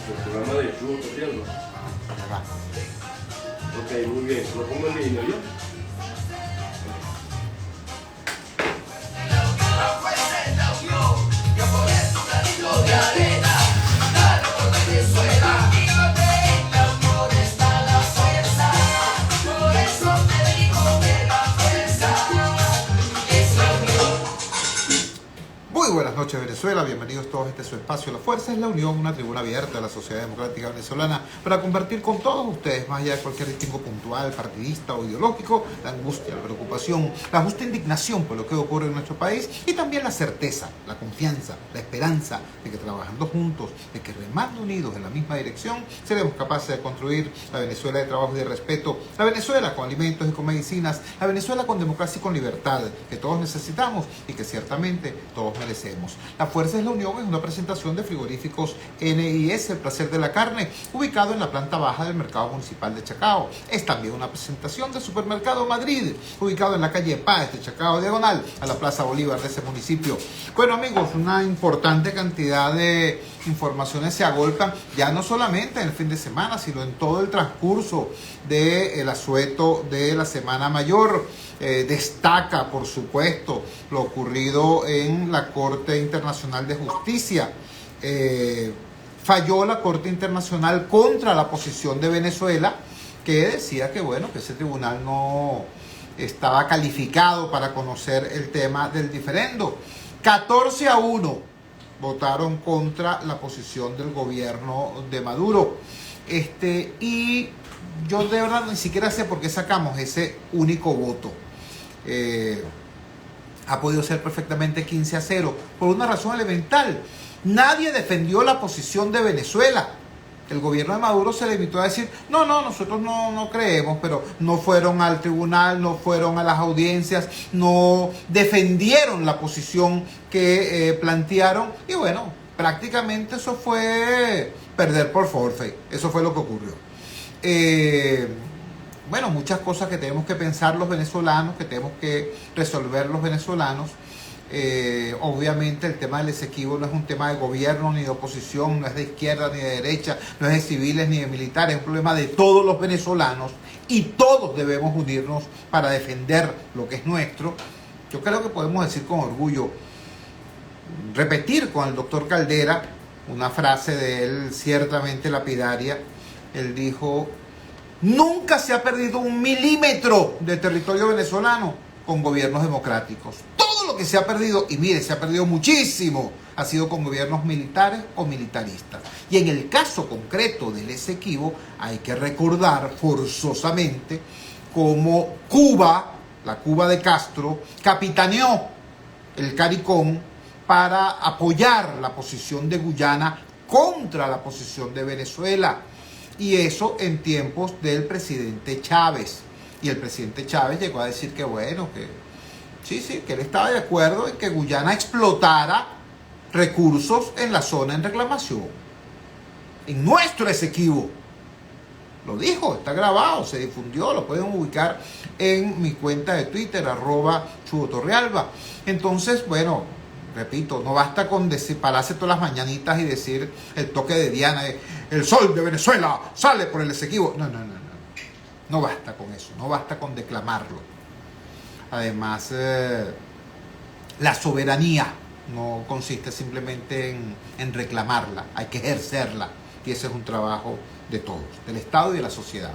El programa de Chugo Torrialba. Ok, muy bien. Lo pongo en línea, ¿yo? Muy buenas noches, Venezuela, bienvenidos todos a este su espacio. La Fuerza es la Unión, una tribuna abierta de la sociedad democrática venezolana para compartir con todos ustedes, más allá de cualquier distingo puntual, partidista o ideológico, la angustia, la preocupación, la justa indignación por lo que ocurre en nuestro país y también la certeza, la confianza, la esperanza de que trabajando juntos, de que remando unidos en la misma dirección, seremos capaces de construir la Venezuela de trabajo y de respeto, la Venezuela con alimentos y con medicinas, la Venezuela con democracia y con libertad, que todos necesitamos y que ciertamente todos merecemos. La Fuerza es la Unión es una presentación de frigoríficos NIS, el placer de la carne, ubicado en la planta baja del mercado municipal de Chacao. Es también una presentación del supermercado Madrid, ubicado en la calle Paz de Chacao, diagonal a la Plaza Bolívar de ese municipio. Bueno, amigos, una importante cantidad de informaciones se agolpan, ya no solamente en el fin de semana, sino en todo el transcurso del asueto de la Semana Mayor. Destaca, por supuesto, lo ocurrido en la Corte Internacional de Justicia. Falló la Corte Internacional contra la posición de Venezuela, que decía que, bueno, que ese tribunal no estaba calificado para conocer el tema del diferendo. 14-1 votaron contra la posición del gobierno de Maduro. Y yo de verdad ni siquiera sé por qué sacamos ese único voto. Ha podido ser perfectamente 15-0 por una razón elemental. Nadie defendió la posición de Venezuela. El gobierno de Maduro se limitó a decir, nosotros no creemos, pero no fueron al tribunal, no fueron a las audiencias, no defendieron la posición que plantearon. Y bueno, prácticamente eso fue perder por forfeit. Eso fue lo que ocurrió. Bueno, muchas cosas que tenemos que pensar los venezolanos, que tenemos que resolver los venezolanos. Obviamente el tema del Esequibo no es un tema de gobierno ni de oposición, no es de izquierda ni de derecha, no es de civiles ni de militares, es un problema de todos los venezolanos y todos debemos unirnos para defender lo que es nuestro. Yo creo que podemos decir con orgullo, repetir con el doctor Caldera una frase de él ciertamente lapidaria. Él dijo: nunca se ha perdido un milímetro de territorio venezolano con gobiernos democráticos. Todo lo que se ha perdido, y mire, se ha perdido muchísimo, ha sido con gobiernos militares o militaristas. Y en el caso concreto del Esequibo, hay que recordar forzosamente cómo Cuba, la Cuba de Castro, capitaneó el CARICOM para apoyar la posición de Guyana contra la posición de Venezuela. Y eso en tiempos del presidente Chávez. Y el presidente Chávez llegó a decir que bueno, que sí, que él estaba de acuerdo en que Guyana explotara recursos en la zona en reclamación. En nuestro Esequibo. Lo dijo, está grabado, se difundió, lo pueden ubicar en mi cuenta de Twitter, @ChugoTorrialba. Entonces, bueno, repito, no basta con pararse todas las mañanitas y decir el toque de Diana, el sol de Venezuela sale por el Esequibo. No basta con eso, no basta con declamarlo. Además, la soberanía no consiste simplemente en reclamarla, hay que ejercerla. Y ese es un trabajo de todos, del Estado y de la sociedad.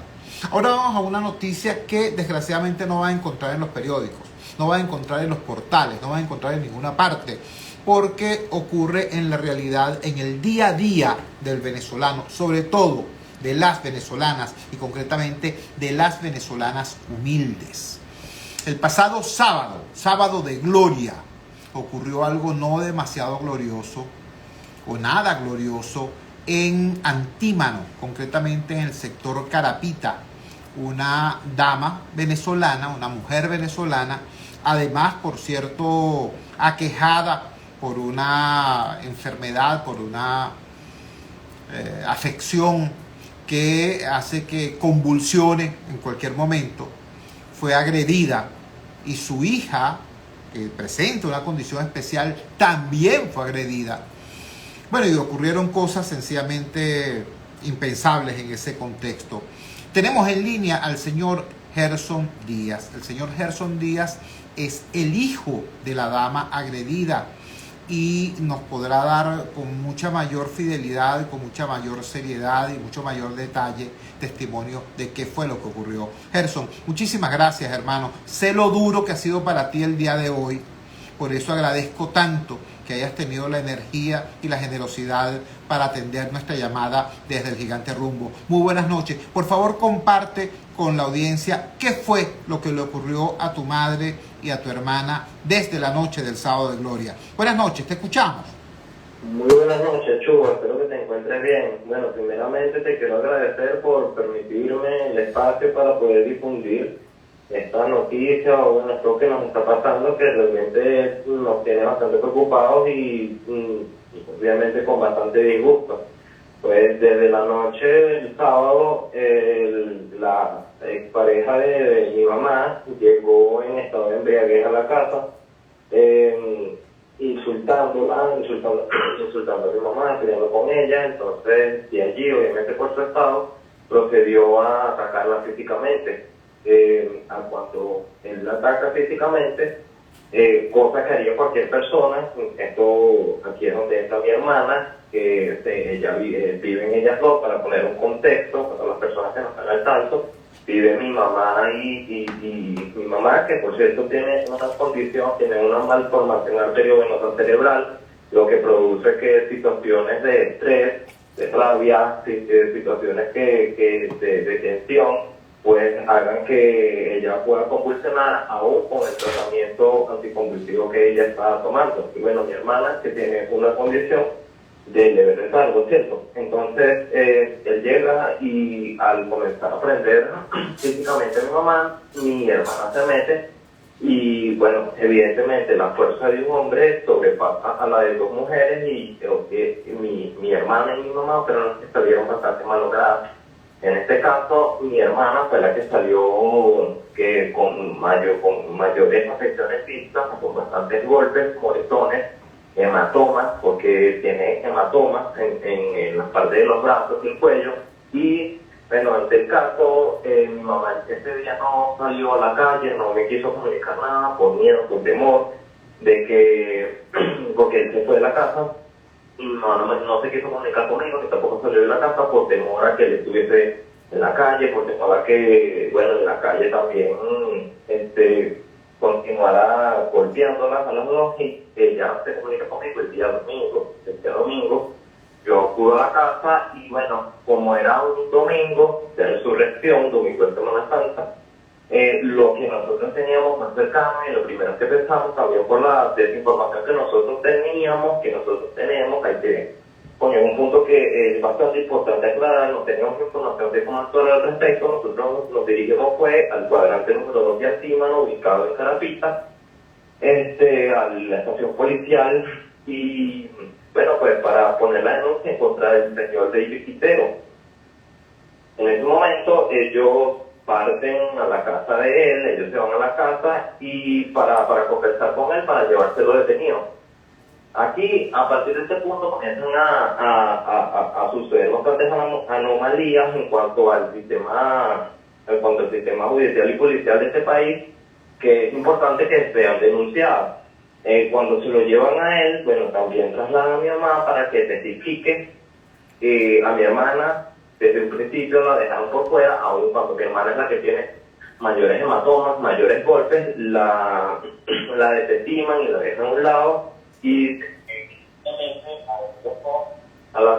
Ahora vamos a una noticia que desgraciadamente no va a encontrar en los periódicos, no va a encontrar en los portales, no va a encontrar en ninguna parte, porque ocurre en la realidad, en el día a día del venezolano, sobre todo de las venezolanas y concretamente de las venezolanas humildes. El pasado sábado de gloria, ocurrió algo no demasiado glorioso o nada glorioso en Antímano, concretamente en el sector Carapita. Una dama venezolana, una mujer venezolana, además, por cierto, aquejada por una enfermedad, por una afección que hace que convulsione en cualquier momento, fue agredida, y su hija, que presenta una condición especial, también fue agredida. Bueno, y ocurrieron cosas sencillamente impensables en ese contexto. Tenemos en línea al señor Gerson Díaz. El señor Gerson Díaz es el hijo de la dama agredida y nos podrá dar con mucha mayor fidelidad, con mucha mayor seriedad y mucho mayor detalle testimonio de qué fue lo que ocurrió. Gerson, muchísimas gracias, hermano. Sé lo duro que ha sido para ti el día de hoy. Por eso agradezco tanto que hayas tenido la energía y la generosidad para atender nuestra llamada desde el Gigante Rumbo. Muy buenas noches. Por favor, comparte con la audiencia qué fue lo que le ocurrió a tu madre y a tu hermana desde la noche del Sábado de Gloria. Buenas noches, te escuchamos. Muy buenas noches, Chuba, espero que te encuentres bien. Bueno, primeramente te quiero agradecer por permitirme el espacio para poder difundir esta noticia o bueno, esto que nos está pasando, que realmente nos tiene bastante preocupados y obviamente con bastante disgusto. Pues desde la noche del sábado, la expareja de mi mamá llegó en estado de embriaguez a la casa, insultando a mi mamá, peleando con ella. Entonces, de allí, obviamente por su estado, procedió a atacarla físicamente. A cuando él la ataca físicamente, cosa que haría cualquier persona. Esto aquí es donde está mi hermana, que ella viven ellas dos. Para poner un contexto para las personas que no están al tanto, vive mi mamá y mi mamá, que por cierto tiene una condición, tiene una malformación arteriovenosa cerebral, lo que produce que situaciones de estrés, de rabia, situaciones de tensión, pues hagan que ella pueda convulsionar aún con el tratamiento anticonvulsivo que ella está tomando. Y bueno, mi hermana, que tiene una condición de leve retardo, ¿cierto? Entonces, él llega y al comenzar a aprender físicamente a mi mamá, mi hermana se mete y bueno, evidentemente la fuerza de un hombre sobrepasa a la de dos mujeres y creo que mi hermana y mi mamá pero salieron bastante malogradas. En este caso, mi hermana fue la que salió con mayores afecciones físicas, con bastantes golpes, moretones, hematomas, porque tiene hematomas en las partes de los brazos y el cuello. Y bueno, en este caso, mi mamá ese día no salió a la calle, no me quiso comunicar nada, por miedo, por temor, de que, porque él se fue de la casa. No se quiso comunicar conmigo, ni tampoco salió de la casa por temor a que él estuviese en la calle, por temor a que, bueno, en la calle también continuara golpeándolas a las dos. Y ella se comunica conmigo el día domingo, yo acudo a la casa y bueno, como era un domingo de resurrección, domingo de Semana Santa, lo que nosotros teníamos más cercano y lo primero que pensamos también por la desinformación que nosotros tenemos, hay que poner un punto que es bastante importante aclarar. No teníamos información de cómo actuar al respecto. Nosotros nos dirigimos al cuadrante número 2 de Antímano, ubicado en Carapita, a la estación policial, y bueno, pues para poner la denuncia en contra del señor David Quintero. En ese momento ellos parten a la casa de él, ellos se van a la casa y para conversar con él, para llevárselo detenido. Aquí, a partir de este punto, comienzan a suceder bastantes anomalías en cuanto al sistema judicial y policial de este país, que es importante que sean denunciadas. Cuando se lo llevan a él, bueno, también trasladan a mi mamá para que testifique. A mi hermana, desde un principio la dejaron por fuera, aun cuando mi hermana es la que tiene mayores hematomas, mayores golpes, la desestiman y la dejan a un lado y a la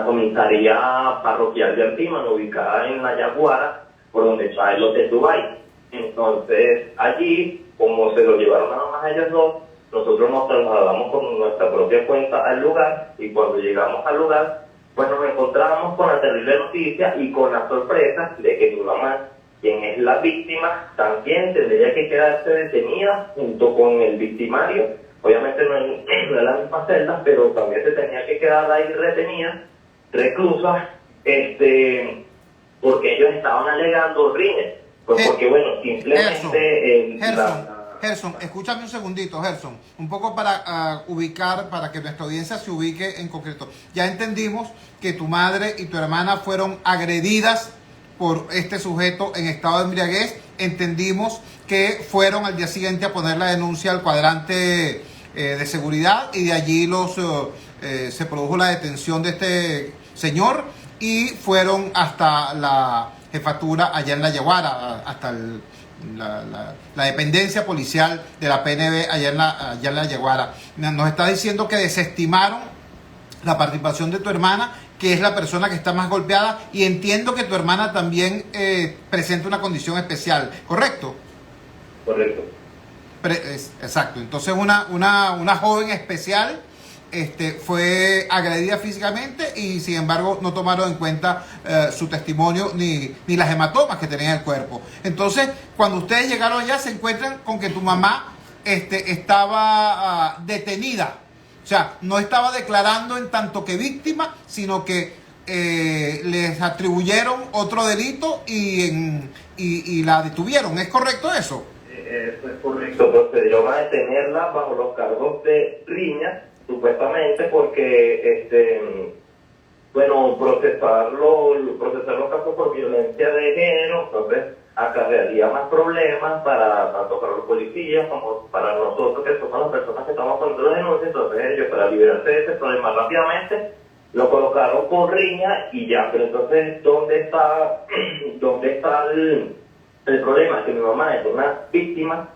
comisaría parroquial de Antímano, ubicada en La Yaguara, por donde está el Hotel Dubai. Entonces allí, como se lo llevaron nada más a ellos dos, nosotros nos trasladamos con nuestra propia cuenta al lugar, y cuando llegamos al lugar, pues nos encontramos con la terrible noticia y con la sorpresa de que mi mamá, quien es la víctima, también tendría que quedarse detenida junto con el victimario. Obviamente no en la misma celda, pero también se tenía que quedar ahí retenida, reclusa, porque ellos estaban alegando rines. Pues porque, bueno, simplemente Gerson, escúchame un segundito, Gerson, un poco para ubicar, para que nuestra audiencia se ubique en concreto. Ya entendimos que tu madre y tu hermana fueron agredidas por este sujeto en estado de embriaguez. Entendimos que fueron al día siguiente a poner la denuncia al cuadrante de seguridad y de allí se produjo la detención de este señor y fueron hasta la jefatura allá en La Yaguara, hasta la dependencia policial de la PNB allá en La Yaguara. Nos está diciendo que desestimaron la participación de tu hermana, que es la persona que está más golpeada, y entiendo que tu hermana también presenta una condición especial, ¿correcto? Correcto. Exacto, entonces una joven especial fue agredida físicamente y sin embargo no tomaron en cuenta su testimonio ni las hematomas que tenía en el cuerpo. Entonces, cuando ustedes llegaron allá, se encuentran con que tu mamá estaba detenida. O sea, no estaba declarando en tanto que víctima, sino que les atribuyeron otro delito y la detuvieron. ¿Es correcto eso? Eso es correcto. Procedieron a detenerla bajo los cargos de riña, supuestamente porque, procesar los casos por violencia de género, entonces acarrearía más problemas tanto para los policías como para nosotros, que somos las personas que estamos poniendo la denuncia. Entonces ellos, para liberarse de ese problema rápidamente, lo colocaron por riña y ya. Pero entonces, ¿dónde está el problema? Que mi mamá es una víctima.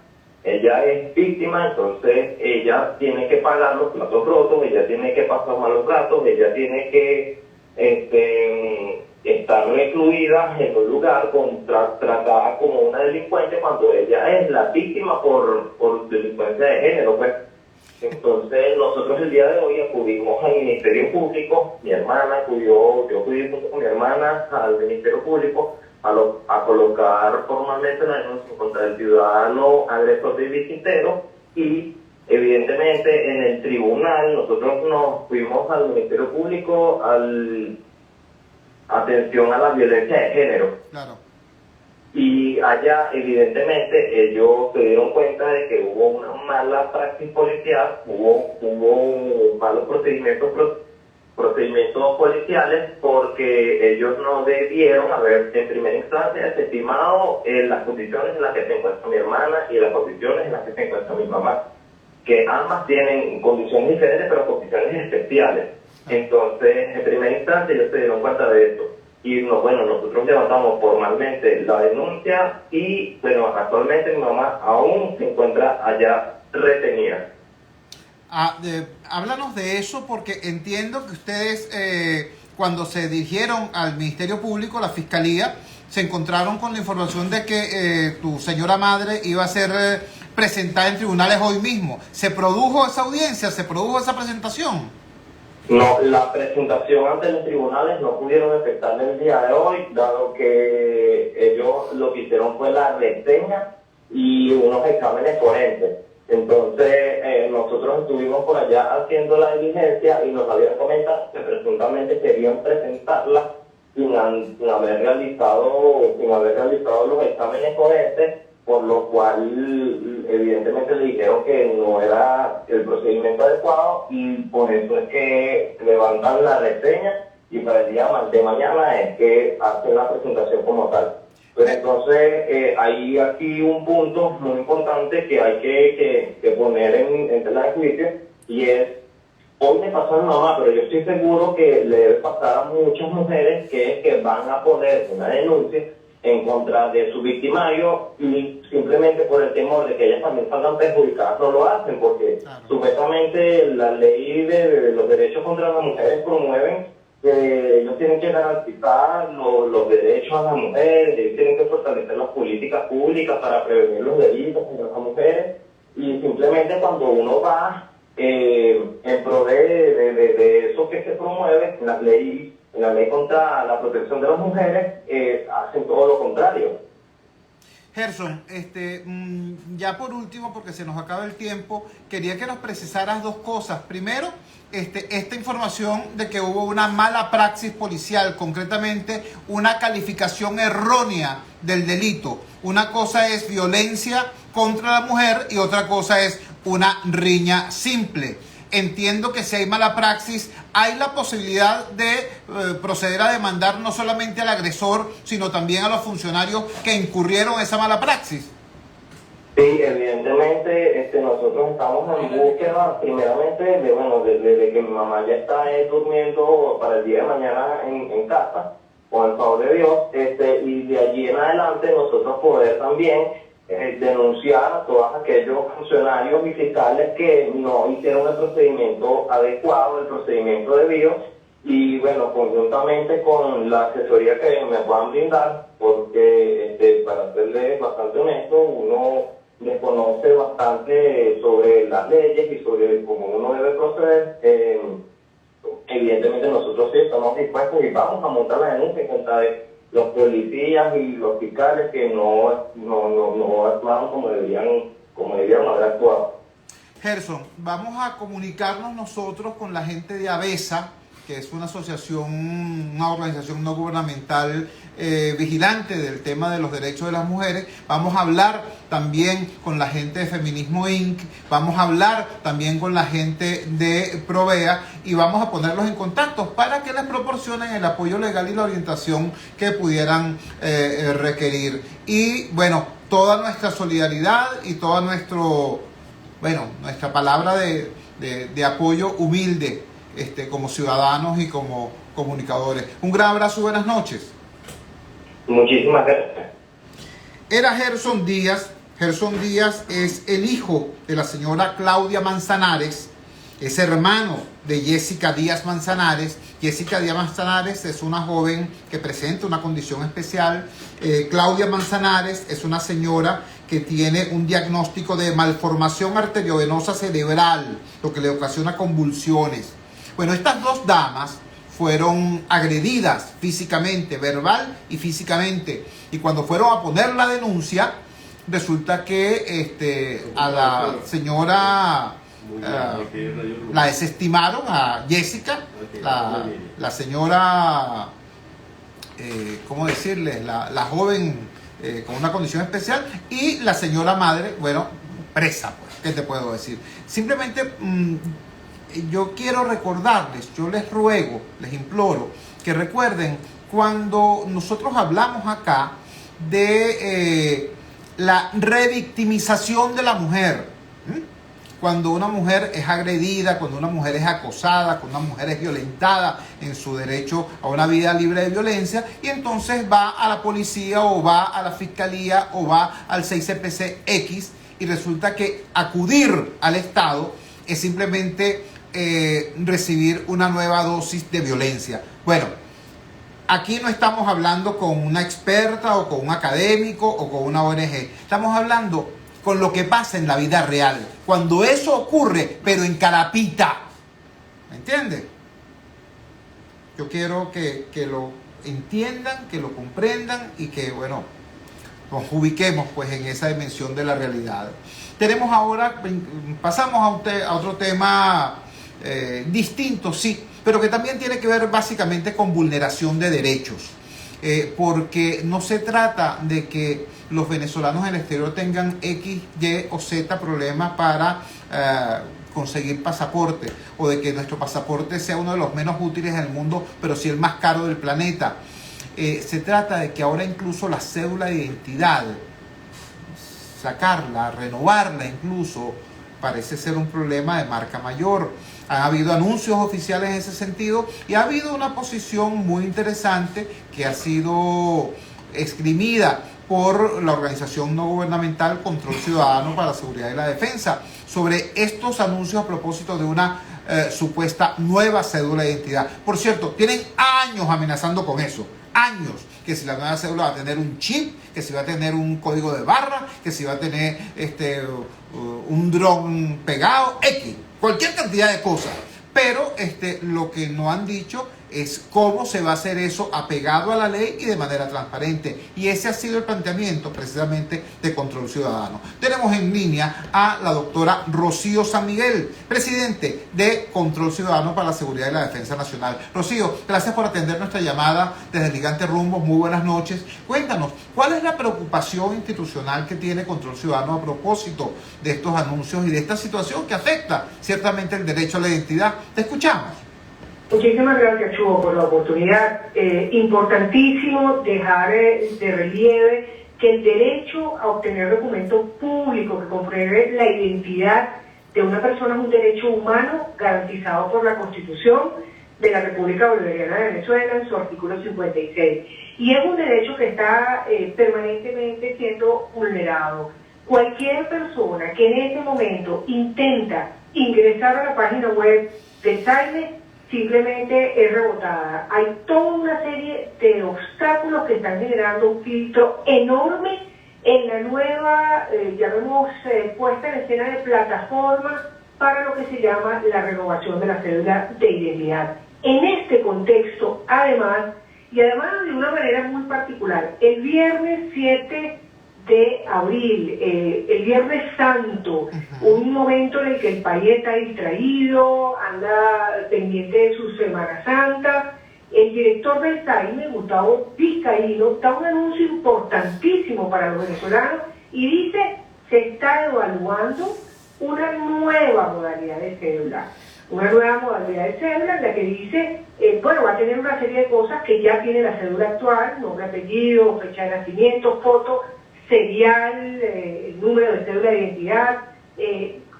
Ella es víctima, entonces ella tiene que pagar los platos rotos, ella tiene que pasar malos ratos, ella tiene que estar recluida en un lugar tratada como una delincuente cuando ella es la víctima por delincuencia de género, pues. Entonces nosotros el día de hoy acudimos al Ministerio Público, mi hermana acudió, yo acudí junto con mi hermana al Ministerio Público a colocar formalmente la denuncia contra el ciudadano agresor de Quintero, y evidentemente en el tribunal nosotros nos fuimos al Ministerio Público atención a la violencia de género. Claro. Y allá evidentemente ellos se dieron cuenta de que hubo una mala praxis policial, hubo malos procedimientos policiales, porque ellos no debieron haber en primera instancia estimado las condiciones en las que se encuentra mi hermana y las condiciones en las que se encuentra mi mamá, que ambas tienen condiciones diferentes pero condiciones especiales. Entonces, en primera instancia ellos se dieron cuenta de esto y nosotros levantamos formalmente la denuncia y actualmente mi mamá aún se encuentra allá retenida. Háblanos de eso, porque entiendo que ustedes cuando se dirigieron al Ministerio Público, la Fiscalía, se encontraron con la información de que tu señora madre iba a ser presentada en tribunales hoy mismo. ¿Se produjo esa audiencia? ¿Se produjo esa presentación? No, la presentación ante los tribunales no pudieron efectuar el día de hoy, dado que ellos lo que hicieron fue la reseña y unos exámenes forenses. Entonces, nosotros estuvimos por allá haciendo la diligencia y nos habían comentado que presuntamente querían presentarla sin haber realizado los exámenes forenses, por lo cual evidentemente le dijeron que no era el procedimiento adecuado y por eso es que levantan la reseña y para el día de mañana es que hacen la presentación como tal. Pues entonces hay aquí un punto muy importante que hay que poner en tela de juicio, y es, hoy me pasó a mi mamá, pero yo estoy seguro que le debe pasar a muchas mujeres que van a poner una denuncia en contra de su victimario y simplemente por el temor de que ellas también salgan perjudicadas no lo hacen, porque supuestamente la ley de los derechos contra las mujeres promueven que ellos tienen que garantizar los derechos a las mujeres, ellos tienen que fortalecer las políticas públicas para prevenir los delitos contra las mujeres, y simplemente cuando uno va en pro de eso que se promueve en la ley contra la protección de las mujeres, hacen todo lo contrario. Gerson, ya por último, porque se nos acaba el tiempo, quería que nos precisaras dos cosas. Primero, esta información de que hubo una mala praxis policial, concretamente una calificación errónea del delito. Una cosa es violencia contra la mujer y otra cosa es una riña simple. Entiendo que si hay mala praxis, hay la posibilidad de proceder a demandar no solamente al agresor, sino también a los funcionarios que incurrieron en esa mala praxis. Sí, evidentemente nosotros estamos en búsqueda primeramente de que mi mamá ya está durmiendo para el día de mañana en casa, con el favor de Dios, y de allí en adelante nosotros poder también denunciar a todos aquellos funcionarios y fiscales que no hicieron el procedimiento adecuado, el procedimiento debido, y bueno, conjuntamente con la asesoría que me puedan brindar, porque para serles bastante honesto, uno desconoce bastante sobre las leyes y sobre cómo uno debe proceder. Evidentemente nosotros sí estamos dispuestos y vamos a montar la denuncia en contra de los policías y los fiscales que no actuaron como debieron haber actuado. Gerson, vamos a comunicarnos nosotros con la gente de ABESA, que es una asociación, una organización no gubernamental vigilante del tema de los derechos de las mujeres. Vamos a hablar también con la gente de Feminismo Inc., vamos a hablar también con la gente de Provea y vamos a ponerlos en contacto para que les proporcionen el apoyo legal y la orientación que pudieran requerir. Y bueno, toda nuestra solidaridad y toda nuestra palabra de apoyo humilde como ciudadanos y como comunicadores. Un gran abrazo y buenas noches. Muchísimas gracias. Era Gerson Díaz. Gerson Díaz es el hijo de la señora Claudia Manzanares, es hermano de Jessica Díaz Manzanares. Jessica Díaz Manzanares es una joven que presenta una condición especial. Claudia Manzanares es una señora que tiene un diagnóstico de malformación arteriovenosa cerebral, lo que le ocasiona convulsiones. Bueno, estas dos damas fueron agredidas físicamente, verbal y físicamente. Y cuando fueron a poner la denuncia, resulta que a la señora la desestimaron, a Jessica, la señora, ¿cómo decirle? La joven con una condición especial, y la señora madre, bueno, presa, pues, ¿qué te puedo decir? Simplemente yo quiero recordarles, yo les ruego, les imploro, que recuerden cuando nosotros hablamos acá de la revictimización de la mujer. Cuando una mujer es agredida, cuando una mujer es acosada, cuando una mujer es violentada en su derecho a una vida libre de violencia, y entonces va a la policía o va a la fiscalía o va al 6CPC-X, y resulta que acudir al Estado es simplemente recibir una nueva dosis de violencia. Bueno, aquí no estamos hablando con una experta o con un académico o con una ONG. Estamos hablando con lo que pasa en la vida real. Cuando eso ocurre, pero en Carapita. ¿Me entiendes? Yo quiero que lo entiendan, que lo comprendan y que, bueno, nos ubiquemos pues en esa dimensión de la realidad. Tenemos ahora, pasamos a otro tema distinto, sí, pero que también tiene que ver básicamente con vulneración de derechos. Porque no se trata de que los venezolanos en el exterior tengan X, Y o Z problemas para conseguir pasaporte, o de que nuestro pasaporte sea uno de los menos útiles del mundo, pero sí el más caro del planeta. Se trata de que ahora incluso la cédula de identidad, sacarla, renovarla incluso, parece ser un problema de marca mayor. Ha habido anuncios oficiales en ese sentido y ha habido una posición muy interesante que ha sido esgrimida por la organización no gubernamental Control Ciudadano para la Seguridad y la Defensa sobre estos anuncios a propósito de una supuesta nueva cédula de identidad. Por cierto, tienen años amenazando con eso. Años, que si la nueva cédula va a tener un chip, que si va a tener un código de barra, que si va a tener un dron pegado, X, cualquier cantidad de cosas. Pero lo que no han dicho es cómo se va a hacer eso apegado a la ley y de manera transparente. Y ese ha sido el planteamiento precisamente de Control Ciudadano. Tenemos en línea a la doctora Rocío San Miguel, presidente de Control Ciudadano para la Seguridad y la Defensa Nacional. Rocío, gracias por atender nuestra llamada desde el Gigante Rumbo. Muy buenas noches. Cuéntanos, ¿cuál es la preocupación institucional que tiene Control Ciudadano a propósito de estos anuncios y de esta situación que afecta ciertamente el derecho a la identidad? Te escuchamos. Muchísimas gracias, Chugo, por la oportunidad. Importantísimo dejar de relieve que el derecho a obtener documentos públicos que compruebe la identidad de una persona es un derecho humano garantizado por la Constitución de la República Bolivariana de Venezuela en su artículo 56. Y es un derecho que está permanentemente siendo vulnerado. Cualquier persona que en este momento intenta ingresar a la página web del SAINE simplemente es rebotada. Hay toda una serie de obstáculos que están generando un filtro enorme en la nueva, puesta en escena de plataforma para lo que se llama la renovación de la cédula de identidad. En este contexto, además de una manera muy particular, el viernes 7 de abril, el Viernes Santo, un momento en el que el país está distraído, anda pendiente de su Semana Santa, el director del SAINE, Gustavo Vizcaíno, da un anuncio importantísimo para los venezolanos y dice: se está evaluando una nueva modalidad de cédula. Una nueva modalidad de cédula en la que dice, va a tener una serie de cosas que ya tiene la cédula actual: nombre, apellido, fecha de nacimiento, foto, serial, el número de cédula de identidad,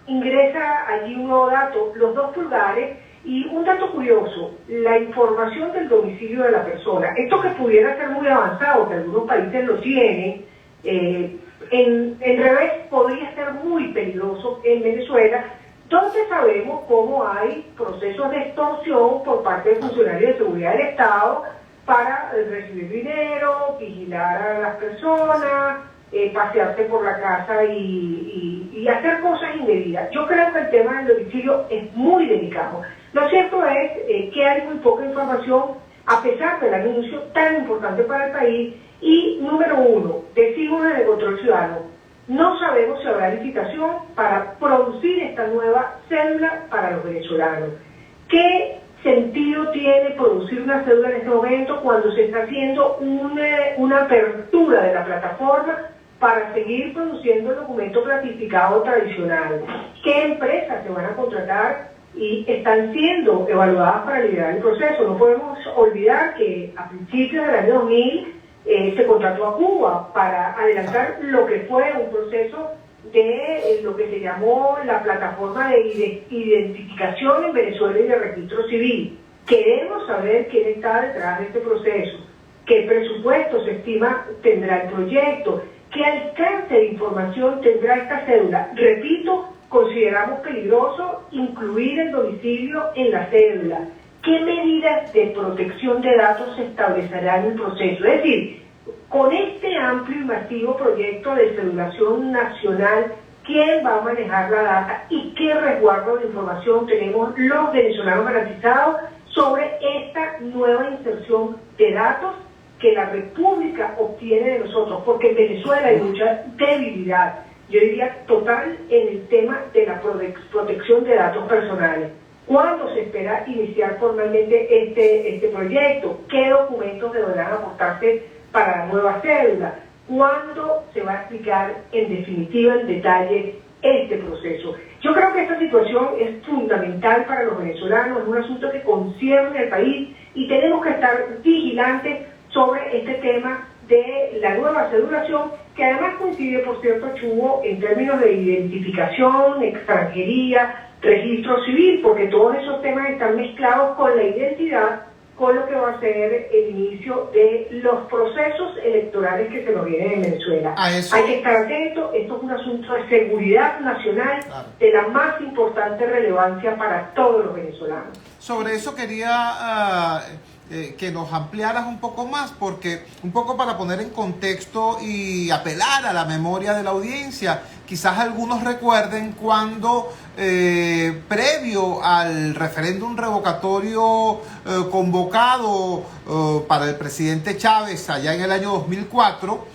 ingresa allí un nuevo dato, los 2 pulgares, y un dato curioso, la información del domicilio de la persona. Esto que pudiera ser muy avanzado, que algunos países lo tienen, en revés podría ser muy peligroso en Venezuela, donde sabemos cómo hay procesos de extorsión por parte de funcionarios de seguridad del Estado para recibir dinero, vigilar a las personas, pasearse por la casa y hacer cosas indebidas. Yo creo que el tema del domicilio es muy delicado. Lo cierto es que hay muy poca información, a pesar del anuncio tan importante para el país. Y número 1, decimos desde Control Ciudadano, no sabemos si habrá licitación para producir esta nueva cédula para los venezolanos. ¿Qué sentido tiene producir una cédula en este momento cuando se está haciendo una apertura de la plataforma para seguir produciendo el documento clasificado tradicional? ¿Qué empresas se van a contratar y están siendo evaluadas para liderar el proceso? No podemos olvidar que a principios del año 2000 se contrató a Cuba para adelantar lo que fue un proceso de lo que se llamó la plataforma de identificación en Venezuela y de registro civil. Queremos saber quién está detrás de este proceso, qué presupuesto se estima tendrá el proyecto, qué alcance de información tendrá esta cédula. Repito, consideramos peligroso incluir el domicilio en la cédula. ¿Qué medidas de protección de datos se establecerán en el proceso? Es decir, con este amplio y masivo proyecto de cedulación nacional, ¿quién va a manejar la data y qué resguardo de información tenemos los venezolanos garantizados sobre esta nueva inserción de datos que la República obtiene de nosotros? Porque en Venezuela hay mucha debilidad, yo diría total, en el tema de la protección de datos personales. ¿Cuándo se espera iniciar formalmente este proyecto? ¿Qué documentos deberán aportarse para la nueva cédula? ¿Cuándo se va a explicar en definitiva, en detalle, este proceso? Yo creo que esta situación es fundamental para los venezolanos, es un asunto que concierne al país y tenemos que estar vigilantes sobre este tema de la nueva cedulación, que además coincide, por cierto, Chugo, en términos de identificación, extranjería, registro civil, porque todos esos temas están mezclados con la identidad, con lo que va a ser el inicio de los procesos electorales que se nos vienen en Venezuela. Hay que estar atentos, esto es un asunto de seguridad nacional, claro, de la más importante relevancia para todos los venezolanos. Sobre eso quería que nos ampliaras un poco más, porque un poco para poner en contexto y apelar a la memoria de la audiencia, quizás algunos recuerden cuando previo al referéndum revocatorio convocado para el presidente Chávez allá en el año 2004,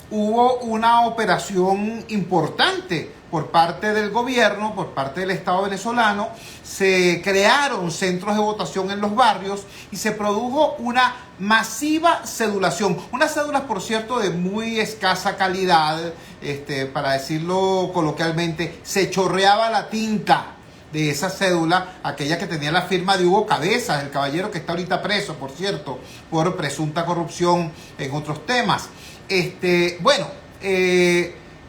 hubo una operación importante por parte del gobierno, por parte del Estado venezolano. Se crearon centros de votación en los barrios y se produjo una masiva cedulación. Unas cédulas, por cierto, de muy escasa calidad, para decirlo coloquialmente, se chorreaba la tinta de esa cédula, aquella que tenía la firma de Hugo Cabezas, el caballero que está ahorita preso, por cierto, por presunta corrupción en otros temas.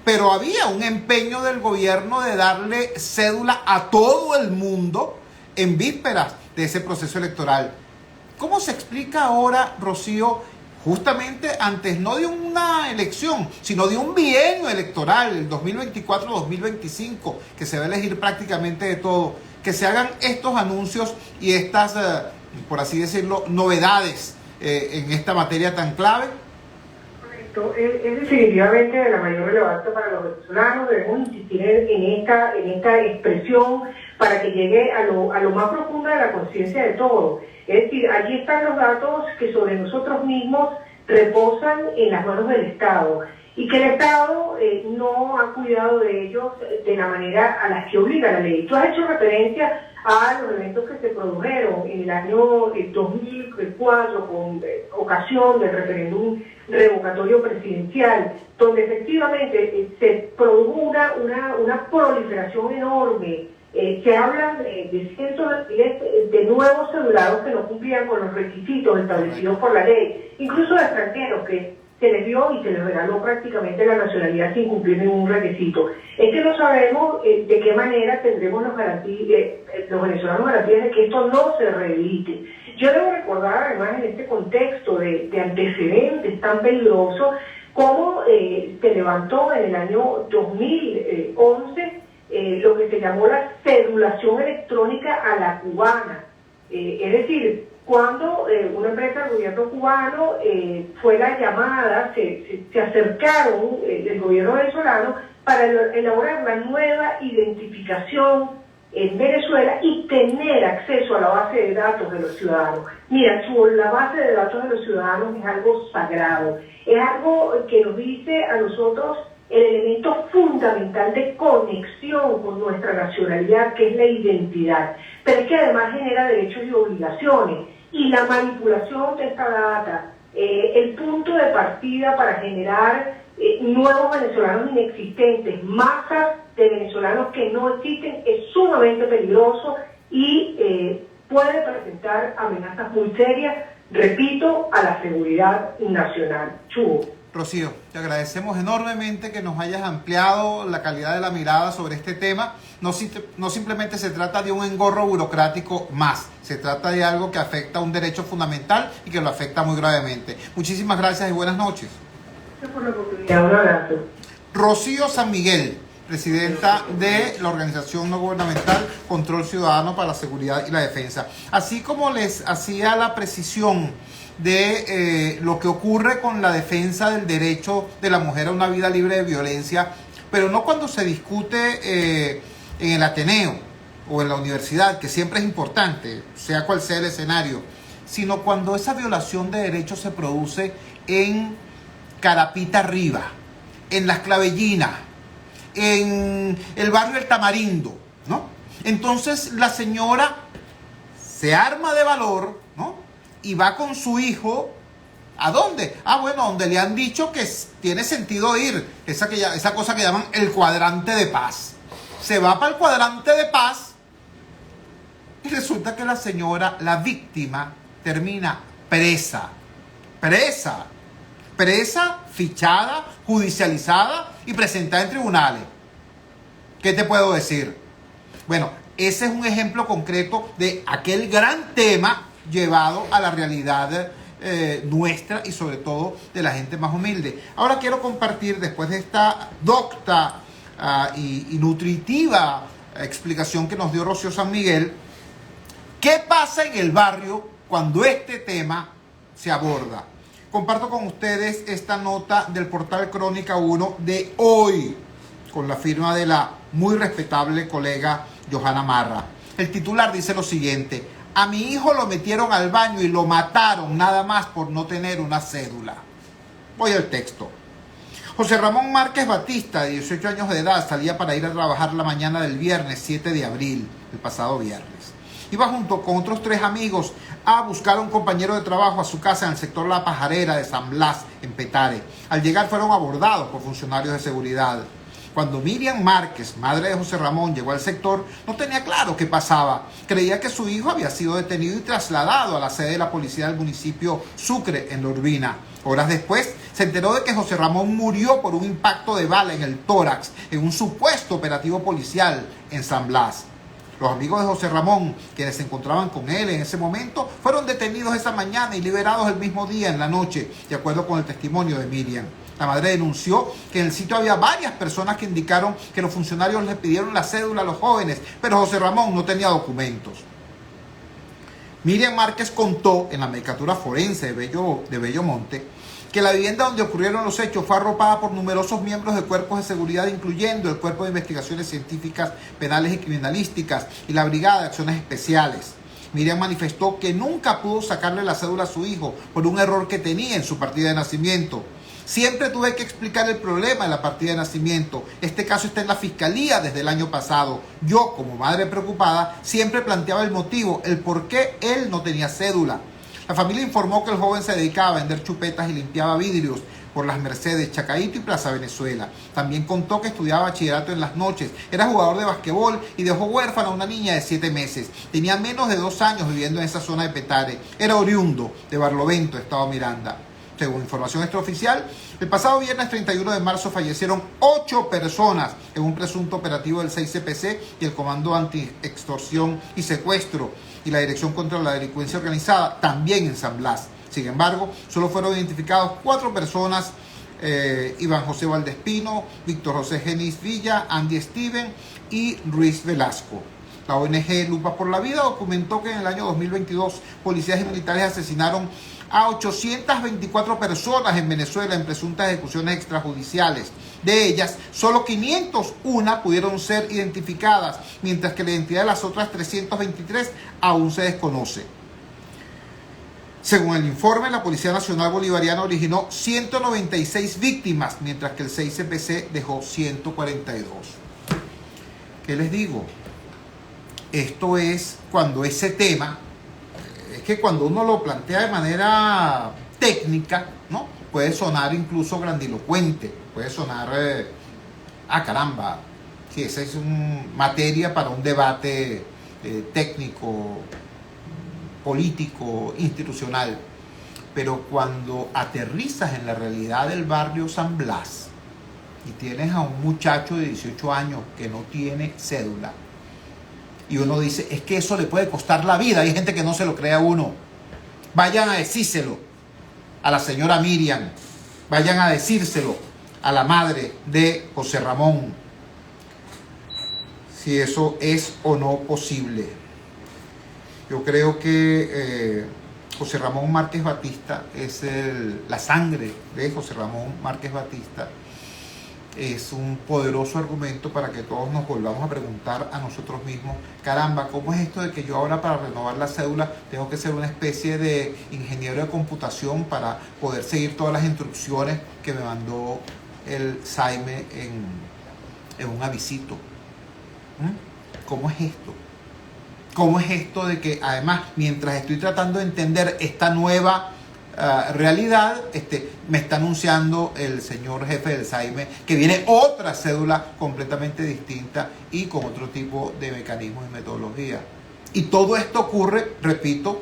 Pero había un empeño del gobierno de darle cédula a todo el mundo en vísperas de ese proceso electoral. ¿Cómo se explica ahora, Rocío, justamente antes no de una elección, sino de un bienio electoral, el 2024-2025, que se va a elegir prácticamente de todo, que se hagan estos anuncios y estas, por así decirlo, novedades en esta materia tan clave? Es definitivamente de la mayor relevancia para los venezolanos. Debemos insistir en esta expresión para que llegue a lo más profundo de la conciencia de todos. Es decir, allí están los datos que sobre nosotros mismos reposan en las manos del Estado y que el Estado no ha cuidado de ellos de la manera a la que obliga la ley. Tú has hecho referencia a los eventos que se produjeron en el año 2004 con ocasión del referéndum revocatorio presidencial, donde efectivamente se produjo una proliferación enorme. Se hablan de cientos de nuevos cedulados que no cumplían con los requisitos establecidos por la ley, incluso de extranjeros que se les dio y se les regaló prácticamente la nacionalidad sin cumplir ningún requisito. Es que no sabemos de qué manera tendremos los venezolanos garantías de que esto no se reedite. Yo debo recordar además en este contexto de antecedentes tan peligrosos cómo se levantó en el año 2011 lo que se llamó la cedulación electrónica a la cubana. Es decir, cuando una empresa del gobierno cubano fue la llamada, se acercaron el gobierno venezolano para elaborar una nueva identificación en Venezuela y tener acceso a la base de datos de los ciudadanos. Mira, la base de datos de los ciudadanos es algo sagrado, es algo que nos dice a nosotros el elemento fundamental de conexión con nuestra nacionalidad, que es la identidad, pero es que además genera derechos y obligaciones, y la manipulación de esta data, el punto de partida para generar nuevos venezolanos inexistentes, masas de venezolanos que no existen, es sumamente peligroso y puede presentar amenazas muy serias, repito, a la seguridad nacional. Chugo. Rocío, te agradecemos enormemente que nos hayas ampliado la calidad de la mirada sobre este tema. No simplemente se trata de un engorro burocrático más, se trata de algo que afecta a un derecho fundamental y que lo afecta muy gravemente. Muchísimas gracias y buenas noches. Gracias por la oportunidad, un abrazo. Rocío San Miguel, presidenta de la organización no gubernamental Control Ciudadano para la Seguridad y la Defensa. Así como les hacía la precisión de lo que ocurre con la defensa del derecho de la mujer a una vida libre de violencia, pero no cuando se discute en el Ateneo o en la universidad, que siempre es importante, sea cual sea el escenario, sino cuando esa violación de derechos se produce en Carapita Arriba, en Las Clavellinas, en el barrio El Tamarindo, ¿no? Entonces la señora se arma de valor, ¿no? Y va con su hijo, ¿a dónde? Bueno, donde le han dicho que tiene sentido ir, esa cosa que llaman el cuadrante de paz. Se va para el cuadrante de paz y resulta que la señora, la víctima, termina presa, fichada, judicializada y presentada en tribunales. ¿Qué te puedo decir? Bueno, ese es un ejemplo concreto de aquel gran tema llevado a la realidad nuestra y sobre todo de la gente más humilde. Ahora quiero compartir, después de esta docta y nutritiva explicación que nos dio Rocío San Miguel, ¿Qué pasa en el barrio cuando este tema se aborda? Comparto con ustedes esta nota del portal Crónica 1 de hoy, con la firma de la muy respetable colega Johanna Marra. El titular dice lo siguiente: a mi hijo lo metieron al baño y lo mataron nada más por no tener una cédula. Voy al texto. José Ramón Márquez Batista, de 18 años de edad, salía para ir a trabajar la mañana del viernes 7 de abril, el pasado viernes. Iba junto con otros 3 amigos a buscar a un compañero de trabajo a su casa en el sector La Pajarera de San Blas, en Petare. Al llegar fueron abordados por funcionarios de seguridad. Cuando Miriam Márquez, madre de José Ramón, llegó al sector, no tenía claro qué pasaba. Creía que su hijo había sido detenido y trasladado a la sede de la policía del municipio Sucre, en La Urbina. Horas después, se enteró de que José Ramón murió por un impacto de bala en el tórax en un supuesto operativo policial en San Blas. Los amigos de José Ramón, quienes se encontraban con él en ese momento, fueron detenidos esa mañana y liberados el mismo día en la noche, de acuerdo con el testimonio de Miriam. La madre denunció que en el sitio había varias personas que indicaron que los funcionarios les pidieron la cédula a los jóvenes, pero José Ramón no tenía documentos. Miriam Márquez contó en la medicatura forense de Bellomonte que la vivienda donde ocurrieron los hechos fue arropada por numerosos miembros de cuerpos de seguridad, incluyendo el Cuerpo de Investigaciones Científicas, Penales y Criminalísticas y la Brigada de Acciones Especiales. Miriam manifestó que nunca pudo sacarle la cédula a su hijo por un error que tenía en su partida de nacimiento. Siempre tuve que explicar el problema de la partida de nacimiento. Este caso está en la fiscalía desde el año pasado. Yo, como madre preocupada, siempre planteaba el motivo, el por qué él no tenía cédula. La familia informó que el joven se dedicaba a vender chupetas y limpiaba vidrios por las Mercedes, Chacaíto y Plaza Venezuela. También contó que estudiaba bachillerato en las noches, era jugador de basquetbol y dejó huérfana a una niña de 7 meses. Tenía menos de 2 años viviendo en esa zona de Petare. Era oriundo de Barlovento, Estado Miranda. Según información extraoficial, el pasado viernes 31 de marzo fallecieron 8 personas en un presunto operativo del 6CPC y el Comando Anti-Extorsión y Secuestro y la Dirección contra la Delincuencia Organizada, también en San Blas. Sin embargo, solo fueron identificados 4 personas, Iván José Valdespino, Víctor José Genis Villa, Andy Steven y Ruiz Velasco. La ONG Lupa por la Vida documentó que en el año 2022 policías y militares asesinaron a 824 personas en Venezuela en presuntas ejecuciones extrajudiciales. De ellas, solo 501 pudieron ser identificadas, mientras que la identidad de las otras 323 aún se desconoce. Según el informe, la Policía Nacional Bolivariana originó 196 víctimas, mientras que el 6CPC dejó 142. ¿Qué les digo? Esto es cuando ese tema, es que cuando uno lo plantea de manera técnica, ¿no? Puede sonar incluso grandilocuente, puede sonar, caramba, sí, esa es materia para un debate técnico, político, institucional. Pero cuando aterrizas en la realidad del barrio San Blas y tienes a un muchacho de 18 años que no tiene cédula, y uno dice, es que eso le puede costar la vida. Hay gente que no se lo cree a uno. Vayan a decírselo a la señora Miriam. Vayan a decírselo a la madre de José Ramón. Si eso es o no posible. Yo creo que José Ramón Márquez Batista es la sangre de José Ramón Márquez Batista. Es un poderoso argumento para que todos nos volvamos a preguntar a nosotros mismos, caramba, ¿cómo es esto de que yo ahora para renovar la cédula tengo que ser una especie de ingeniero de computación para poder seguir todas las instrucciones que me mandó el SAIME en un avisito? ¿Cómo es esto? ¿Cómo es esto de que además, mientras estoy tratando de entender esta nueva realidad, me está anunciando el señor jefe del SAIME que viene otra cédula completamente distinta y con otro tipo de mecanismos y metodología? Y todo esto ocurre, repito,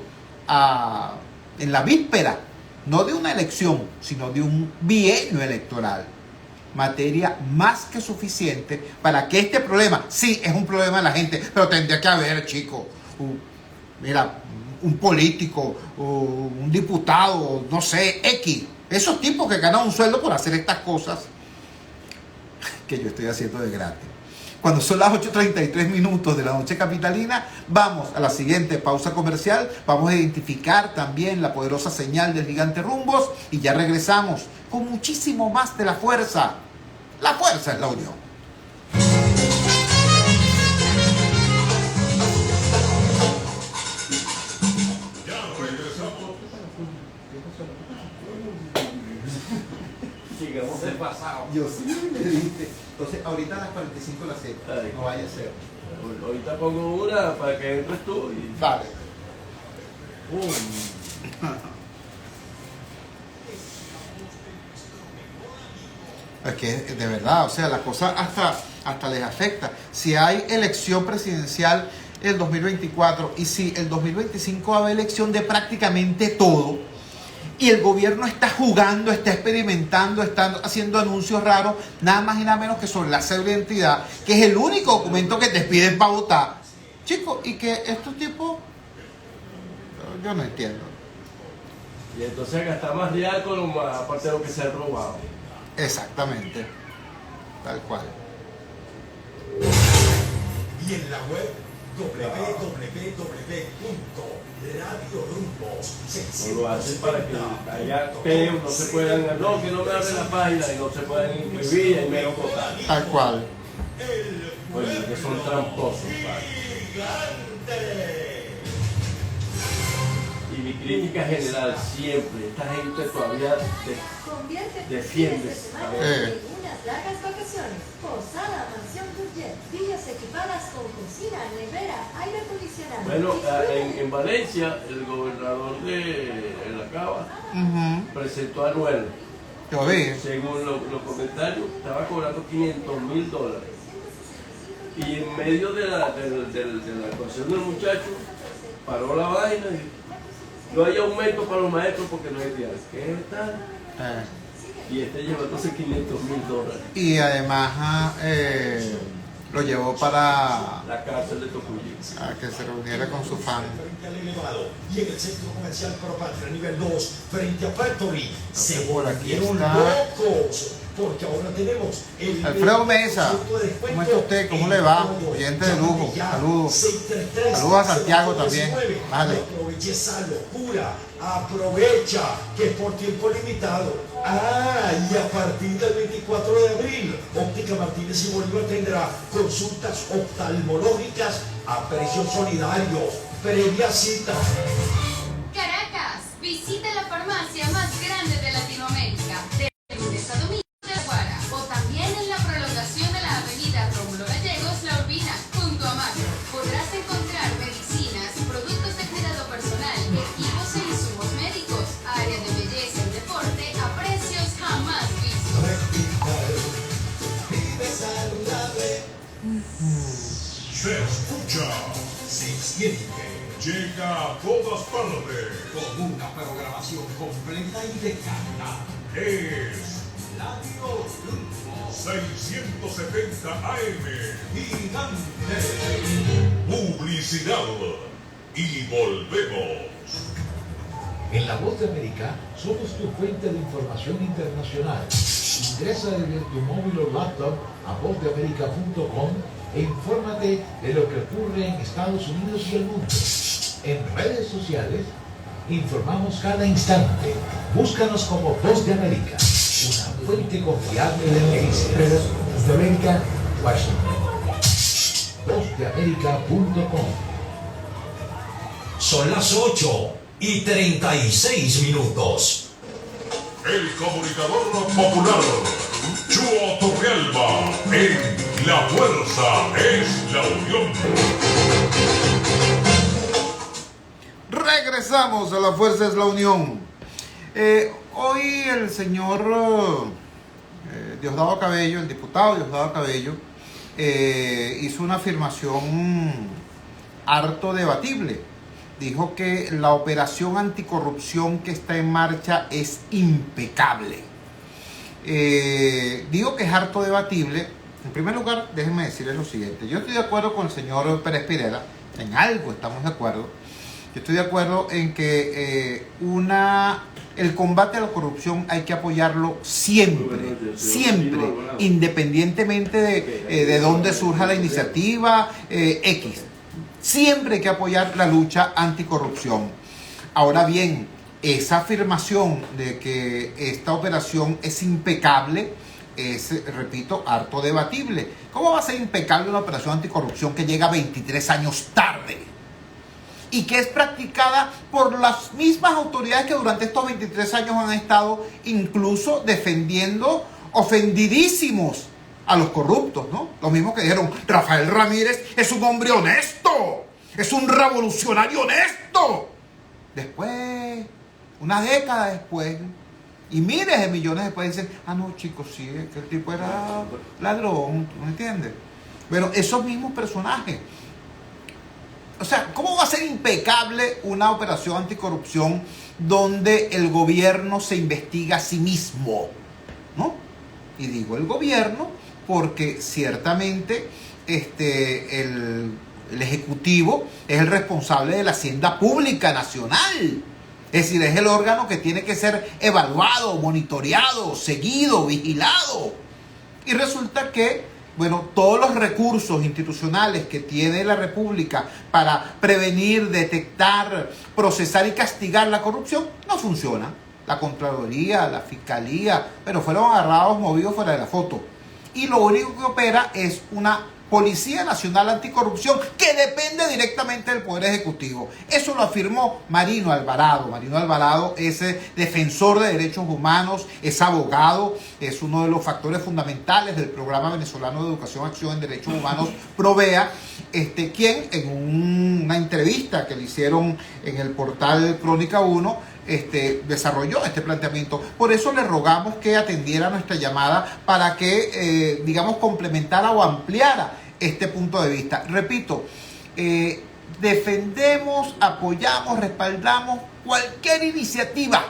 en la víspera, no de una elección, sino de un bienio electoral. Materia más que suficiente para que este problema, sí, es un problema de la gente, pero tendría que haber, chicos, un político, un diputado, no sé, X, esos tipos que ganan un sueldo por hacer estas cosas que yo estoy haciendo de gratis. cuando son las 8:33 de la noche capitalina. Vamos a la siguiente pausa comercial. Vamos a identificar también la poderosa señal del gigante Rumbos y ya regresamos con muchísimo más de la fuerza. La fuerza es la unión. Llegamos del pasado. Yo sí me diste. Entonces, ahorita a las 45 las 7. Ay. No vaya a ser. Ahorita pongo una para que entres tú y... Vale. Es que de verdad, o sea, la cosa hasta les afecta. Si hay elección presidencial el 2024 y si el 2025 va a haber elección de prácticamente todo, y el gobierno está jugando, está experimentando, está haciendo anuncios raros, nada más y nada menos que sobre la cédula de identidad, que es el único documento que te piden para votar. Chicos, y que estos tipos, yo no entiendo. Y entonces gastar más real con lo más, aparte de lo que se han robado. Exactamente, tal cual. Y en la web www.radiorumbo No lo hacen para que haya peos, no se puedan, no, que no me abren la página y no se puedan inscribir y menos votar. Tal cual. Oye, que son tramposos, ¿vale? Y mi crítica general siempre, esta gente todavía defiende. En unas largas vacaciones. Posada Mansión Budget. Villas equipadas con cocina, nevera, aire acondicionado. Bueno, en Valencia, el gobernador de La Cava presentó a Anuel. Yo vi. Según los comentarios, estaba cobrando $500,000. Y en medio de la actuación del muchacho, paró la vaina y no hay aumento para los maestros porque no hay diario. ¿Qué tal? Y llevándose $500,000. Y además lo llevó para La cárcel de Tocuyo. a que se reuniera con su fan. Y en el centro comercial Propatria nivel 2, frente a Factory, se por aquí volvieron está locos. Porque ahora tenemos el Alfredo Mesa, 20% de descuento ¿cómo está usted? ¿Cómo le va? en Oyente de todo. lujo, Ya, saludos. 633, Saludos a Santiago también. 019. Vale. Aproveche esa locura, aprovecha que es por tiempo limitado. Y a partir del 24 de abril, Óptica Martínez y Bolívar tendrá consultas oftalmológicas a precios solidarios, previa cita. Caracas, visita la farmacia más grande de Latinoamérica, de lunes a domingo de La Guara, o también en la prolongación de la avenida Rómulo Gallegos, La Urbina, junto a Macro. Podrás encontrar medicinas, productos de cuidado personal, equipos e insumos médicos, área de belleza y deporte a precios jamás vistos. Vive saludable. Se escucha, Se siente. llega a todas partes. Con una programación completa y de calidad. Es Radio Rumbo 670 AM. Gigante. Publicidad. Y volvemos. En La Voz de América somos tu fuente de información internacional. Ingresa desde tu móvil o laptop a vozdeamerica.com e infórmate de lo que ocurre en Estados Unidos y el mundo. En redes sociales informamos cada instante. Búscanos como Voz de América, una fuente confiable de noticias. Voz de América, Washington. Vozdeamerica.com. Son las 8:36. El comunicador popular, Chuo Torrealba, en La Fuerza es la Unión. Regresamos a La Fuerza es la Unión. Hoy el señor Diosdado Cabello, el diputado Diosdado Cabello, hizo una afirmación harto debatible. Dijo que la operación anticorrupción que está en marcha es impecable. Digo que es harto debatible. En primer lugar, déjenme decirles lo siguiente. Yo estoy de acuerdo con el señor Pérez Pirela. En algo estamos de acuerdo. Yo estoy de acuerdo en que una el combate a la corrupción hay que apoyarlo siempre, siempre, independientemente de dónde surja la iniciativa X. Siempre hay que apoyar la lucha anticorrupción. Ahora bien, esa afirmación de que esta operación es impecable es, repito, harto debatible. ¿Cómo va a ser impecable una operación anticorrupción que llega 23 años tarde? Y que es practicada por las mismas autoridades que durante estos 23 años han estado incluso defendiendo, ofendidísimos a los corruptos, ¿no? Los mismos que dijeron, Rafael Ramírez es un hombre honesto, es un revolucionario honesto. Después, una década después, y miles de millones después dicen, ah, no, chicos, sí, que el tipo era ladrón, ¿no entiendes? Pero esos mismos personajes. O sea, ¿cómo va a ser impecable una operación anticorrupción donde el gobierno se investiga a sí mismo? ¿No? Y digo el gobierno porque ciertamente el Ejecutivo es el responsable de la Hacienda Pública Nacional. Es decir, es el órgano que tiene que ser evaluado, monitoreado, seguido, vigilado. Y resulta que, bueno, todos los recursos institucionales que tiene la República para prevenir, detectar, procesar y castigar la corrupción no funcionan. La Contraloría, la Fiscalía, pero fueron agarrados, movidos fuera de la foto. Y lo único que opera es una Policía Nacional Anticorrupción que depende directamente del Poder Ejecutivo. Eso lo afirmó Marino Alvarado. Marino Alvarado es defensor de derechos humanos, es abogado, es uno de los factores fundamentales del Programa Venezolano de Educación, Acción en Derechos Humanos, PROVEA, quien en una entrevista que le hicieron en el portal Crónica 1, desarrolló este planteamiento. Por eso le rogamos que atendiera nuestra llamada para que, digamos, complementara o ampliara este punto de vista. Repito, defendemos, apoyamos, respaldamos cualquier iniciativa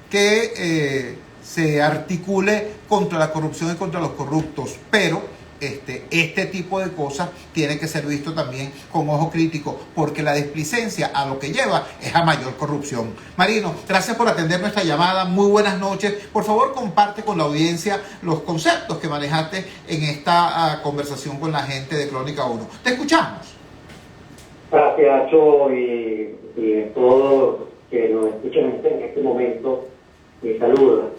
que se articule contra la corrupción y contra los corruptos, pero este tipo de cosas tiene que ser visto también con ojo crítico, porque la displicencia a lo que lleva es a mayor corrupción. Marino, gracias por atender nuestra llamada, muy buenas noches. Por favor, comparte con la audiencia los conceptos que manejaste en esta conversación con la gente de Crónica 1. Te escuchamos. Gracias, Cho, y a todos que nos escuchan en este momento. Mi saludo.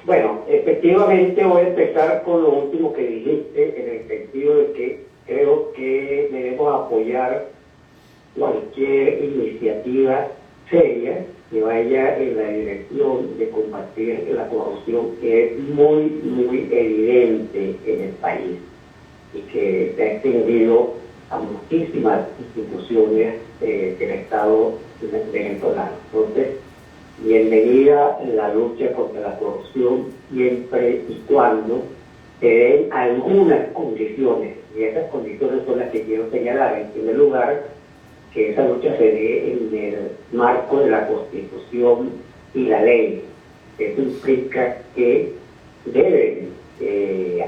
Bueno, efectivamente voy a empezar con lo último que dijiste, en el sentido de que creo que debemos apoyar cualquier iniciativa seria que vaya en la dirección de combatir la corrupción, que es muy, muy evidente en el país y que se ha extendido a muchísimas instituciones del Estado venezolano. Entonces, bienvenida la lucha contra la corrupción siempre y cuando se den algunas condiciones, y esas condiciones son las que quiero señalar. En primer lugar, que esa lucha se dé en el marco de la Constitución y la ley. Eso implica que deben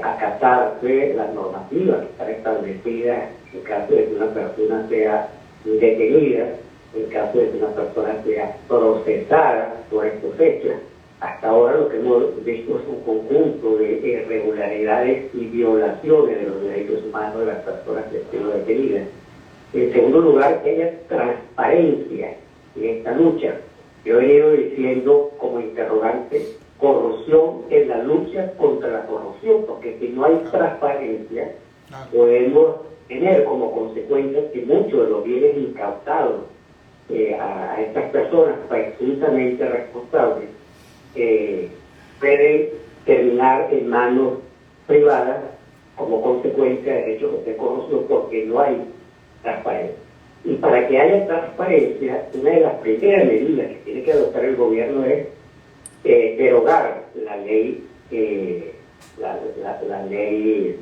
acatarse las normativas que están establecidas en caso de que una persona sea detenida, en caso de que una persona sea procesada por estos hechos. Hasta ahora lo que hemos visto es un conjunto de irregularidades y violaciones de los derechos humanos de las personas que han sido detenidas. En segundo lugar, que haya transparencia en esta lucha. Yo he venido diciendo como interrogante, corrupción en la lucha contra la corrupción, porque si no hay transparencia, podemos tener como consecuencia que muchos de los bienes incautados a estas personas presuntamente responsables pueden terminar en manos privadas como consecuencia de hechos de corrupción, porque no hay transparencia. Y para que haya transparencia, una de las primeras medidas que tiene que adoptar el gobierno es derogar la ley, la ley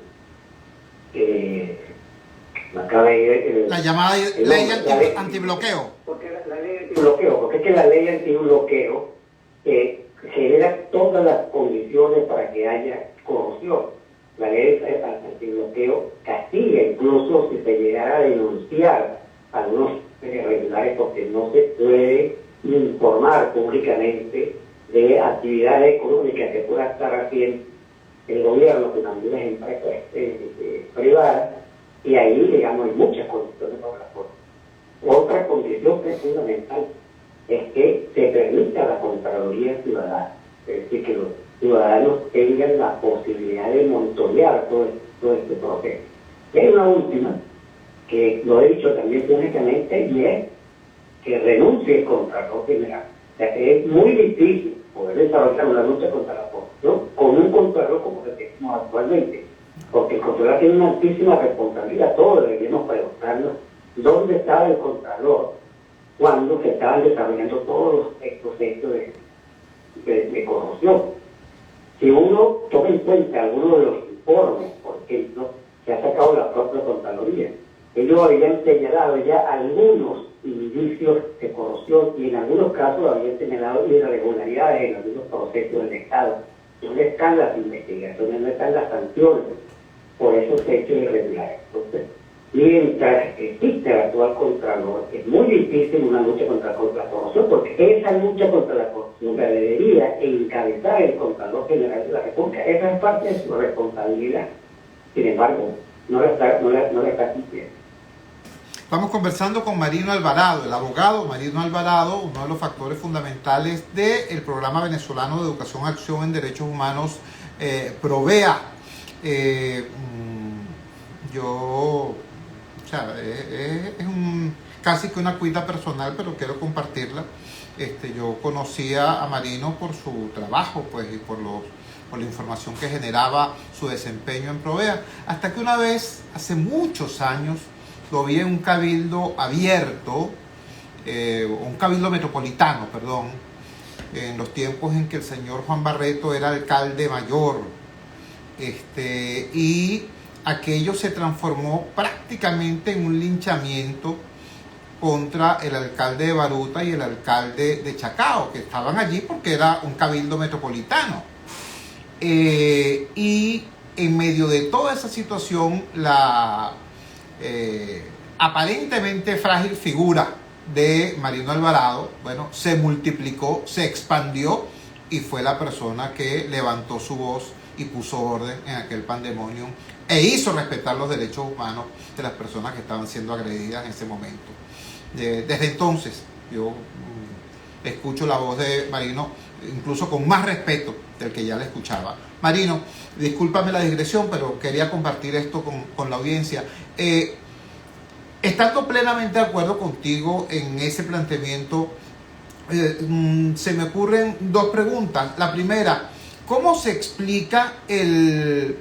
la llamada ley antibloqueo. Porque la ley antibloqueo, porque es que la ley antibloqueo genera todas las condiciones para que haya corrupción. La ley antibloqueo castiga incluso si se llegara a denunciar a algunos irregulares, porque no se puede imponer informar públicamente de actividades económicas que pueda estar haciendo el gobierno con algunas empresas privadas, y ahí, digamos, hay muchas condiciones para la forma. Otra condición que es fundamental es que se permita la Contraloría Ciudadana, es decir, que los ciudadanos tengan la posibilidad de monitorear todo este proceso. Y hay una última, que lo he dicho también públicamente, y es que renuncie el Contralor General. O sea, que es muy difícil poder desarrollar una lucha contra la corrupción con un Contralor como el que tenemos actualmente, porque el Contralor tiene una altísima responsabilidad. Todos deberíamos preguntarnos dónde estaba el Contralor cuando se estaban desarrollando todos estos hechos de corrupción. Si uno toma en cuenta algunos de los informes, por ejemplo, que ha sacado la propia Contraloría, ellos habían señalado ya algunos indicios de corrupción y en algunos casos habían señalado irregularidades en algunos procesos del Estado. ¿Dónde están las investigaciones? ¿Dónde están las sanciones por esos hechos irregulares? Entonces, mientras existe el actual Contralor, es muy difícil una lucha contra la corrupción, porque esa lucha contra la corrupción la debería encabezar el Contralor General de la República. Esa es parte de su responsabilidad. Sin embargo, no la está cumpliendo. Estamos conversando con Marino Alvarado, el abogado Marino Alvarado, uno de los factores fundamentales del programa venezolano de educación, acción en derechos humanos, PROVEA. Es casi que una cuita personal, pero quiero compartirla. Yo conocía a Marino por su trabajo, pues, y por la información que generaba su desempeño en PROVEA, hasta que una vez, hace muchos años, lo vi en un cabildo abierto, un cabildo metropolitano, perdón, en los tiempos en que el señor Juan Barreto era alcalde mayor, y aquello se transformó prácticamente en un linchamiento contra el alcalde de Baruta y el alcalde de Chacao, que estaban allí porque era un cabildo metropolitano. Y en medio de toda esa situación, la aparentemente frágil figura de Marino Alvarado, bueno, se multiplicó, se expandió y fue la persona que levantó su voz y puso orden en aquel pandemonium e hizo respetar los derechos humanos de las personas que estaban siendo agredidas en ese momento. Desde entonces yo escucho la voz de Marino incluso con más respeto del que ya le escuchaba. Marino, discúlpame la digresión, pero quería compartir esto con la audiencia. Estando plenamente de acuerdo contigo en ese planteamiento, se me ocurren dos preguntas. La primera, ¿cómo se explica el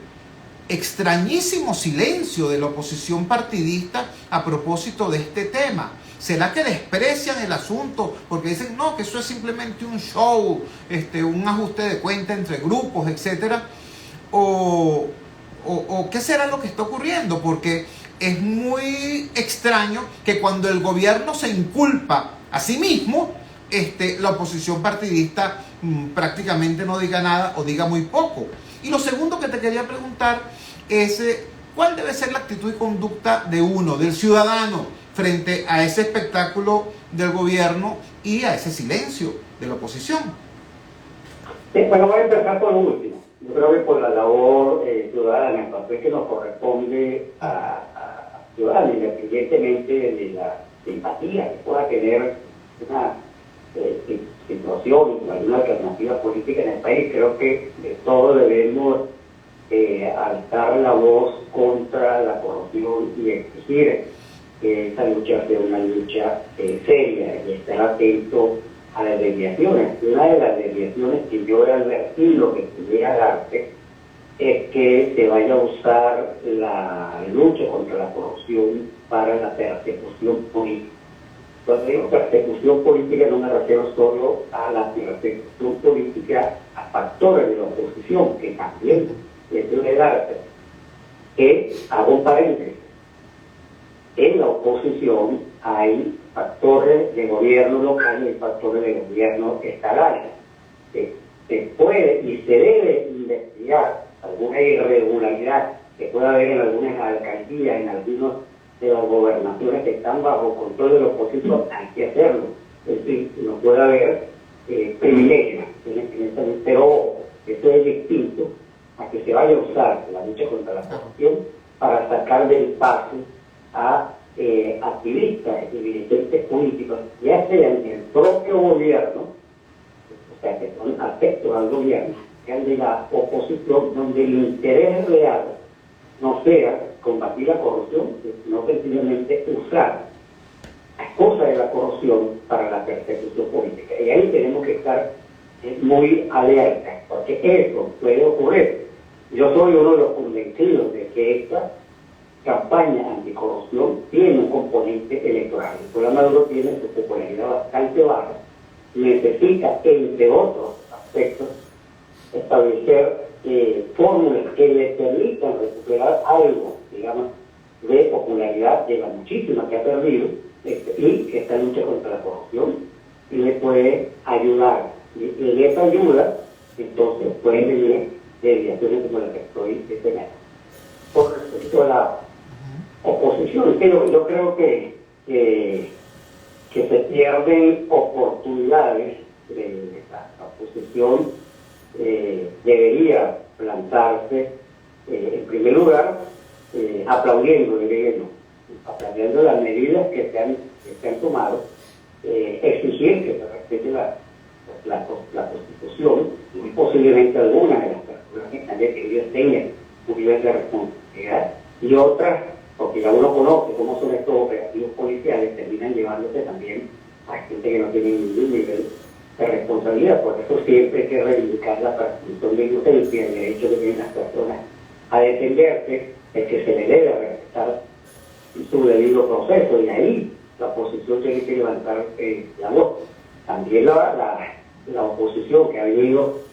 extrañísimo silencio de la oposición partidista a propósito de este tema? ¿Será que desprecian el asunto porque dicen no, que eso es simplemente un show, un ajuste de cuenta entre grupos, etcétera? ¿O qué será lo que está ocurriendo? Porque es muy extraño que cuando el gobierno se inculpa a sí mismo, la oposición partidista prácticamente no diga nada o diga muy poco. Y lo segundo que te quería preguntar es ¿cuál debe ser la actitud y conducta de uno, del ciudadano, frente a ese espectáculo del gobierno y a ese silencio de la oposición? Bueno, voy a empezar por lo último. Yo creo que por la labor ciudadana, el papel que nos corresponde a ciudadanos, independientemente de la simpatía que pueda tener una situación o alguna alternativa política en el país, creo que todos debemos alzar la voz contra la corrupción y exigir que esa lucha sea una lucha seria y estar atento a las desviaciones. Una de las desviaciones que yo he advertido que pudiera darse es que se vaya a usar la lucha contra la corrupción para la persecución política. Cuando digo persecución política no me refiero solo a la persecución política a factores de la oposición, que también debe darse. Que hago un paréntesis. En la oposición hay factores de gobierno local y factores de gobierno estatal. Se puede y se debe investigar alguna irregularidad que pueda haber en algunas alcaldías, en algunas de las gobernaciones que están bajo control de la oposición, hay que hacerlo. es decir, no puede haber privilegios, pero ojo, esto es distinto a que se vaya a usar la lucha contra la corrupción para sacar del paso a activistas y dirigentes políticos, ya sean del propio gobierno, o sea, que son afectos al gobierno, sean de la oposición, donde el interés real no sea combatir la corrupción, sino sencillamente usar las cosas de la corrupción para la persecución política. Y ahí tenemos que estar muy alerta, porque eso puede ocurrir. Yo soy uno de los convencidos de que esta campaña anticorrupción tiene un componente electoral. Nicolás Maduro tiene su popularidad bastante baja, necesita, entre otros aspectos, establecer fórmulas que le permitan recuperar algo, digamos, de popularidad de la muchísima que ha perdido, y esta lucha contra la corrupción le puede ayudar. Y esa ayuda, entonces, puede venir desviaciones como la que estoy señalando. Por respecto a la oposición, yo creo que se pierden oportunidades. La oposición debería plantarse, en primer lugar, aplaudiendo, aplaudiendo las medidas que se han tomado, exigir que se respete la Constitución, muy posiblemente algunas de las personas que están detenidas tengan un nivel de responsabilidad, y otras, porque ya uno conoce cómo son estos operativos policiales, terminan llevándose también a gente que no tiene ningún nivel de responsabilidad. Por eso siempre hay que reivindicar la presunción de inocencia, el derecho que tienen las personas a defenderse, el que se le debe respetar su debido proceso, y ahí la oposición tiene que levantar la voz. También la oposición, que ha venido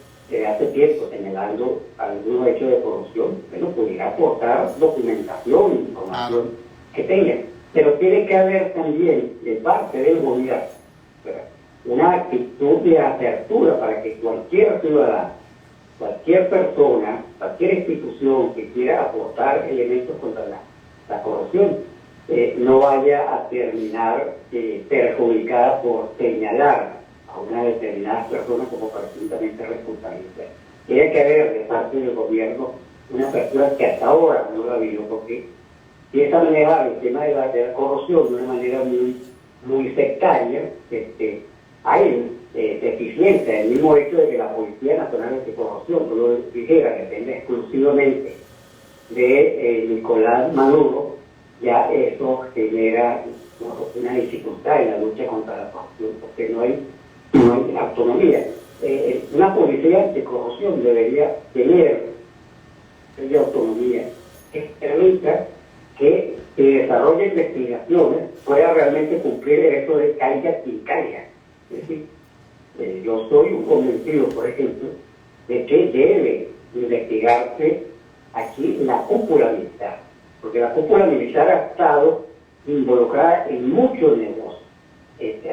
hace tiempo señalando algunos hechos de corrupción, bueno, pudiera aportar documentación, información que tenga, pero tiene que haber también de parte del gobierno, ¿verdad?, una actitud de apertura para que cualquier ciudadano, cualquier persona, cualquier institución que quiera aportar elementos contra la corrupción no vaya a terminar perjudicada por señalar a una determinada persona como presuntamente responsable. Tiene que haber de parte del gobierno una apertura que hasta ahora no lo ha habido, porque empieza a manejar el tema de la corrupción de una manera muy sectaria. Hay deficiencia, el mismo hecho de que la Policía Nacional Anticorrupción, no lo dijera, depende exclusivamente de Nicolás Maduro, ya eso genera una dificultad en la lucha contra la corrupción, porque no hay autonomía. Una policía anticorrupción debería tener autonomía que permita que se desarrolle investigaciones, pueda realmente cumplir eso de caiga quien caiga. Es decir, yo soy un convencido, por ejemplo, de que debe investigarse aquí la cúpula militar, porque la cúpula militar ha estado involucrada en muchos negocios,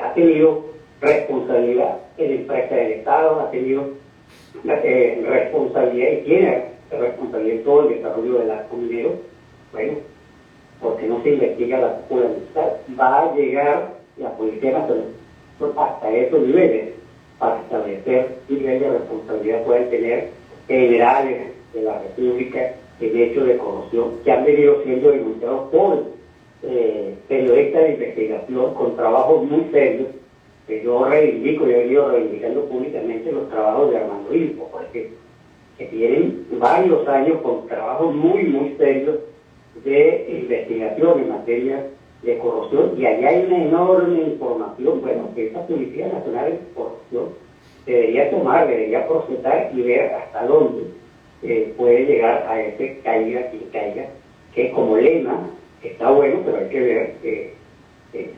ha tenido responsabilidad en empresas del Estado, ha tenido responsabilidad y tiene responsabilidad en todo el desarrollo del arco minero. Bueno, porque no se investiga la cúpula militar, va a llegar la Policía Nacional hasta esos niveles para establecer qué nivel de responsabilidad pueden tener generales de la República en hechos de corrupción que han venido siendo denunciados por periodistas de investigación con trabajos muy serios, que yo reivindico y he venido reivindicando públicamente los trabajos de Armando Ilpo, por ejemplo, que tienen varios años con trabajos muy serios de investigación en materia de corrupción, y allá hay una enorme información, bueno, que esta Policía Nacional de Corrupción debería tomar, debería procesar y ver hasta dónde puede llegar a ese caiga quien caiga, que como lema está bueno, pero hay que ver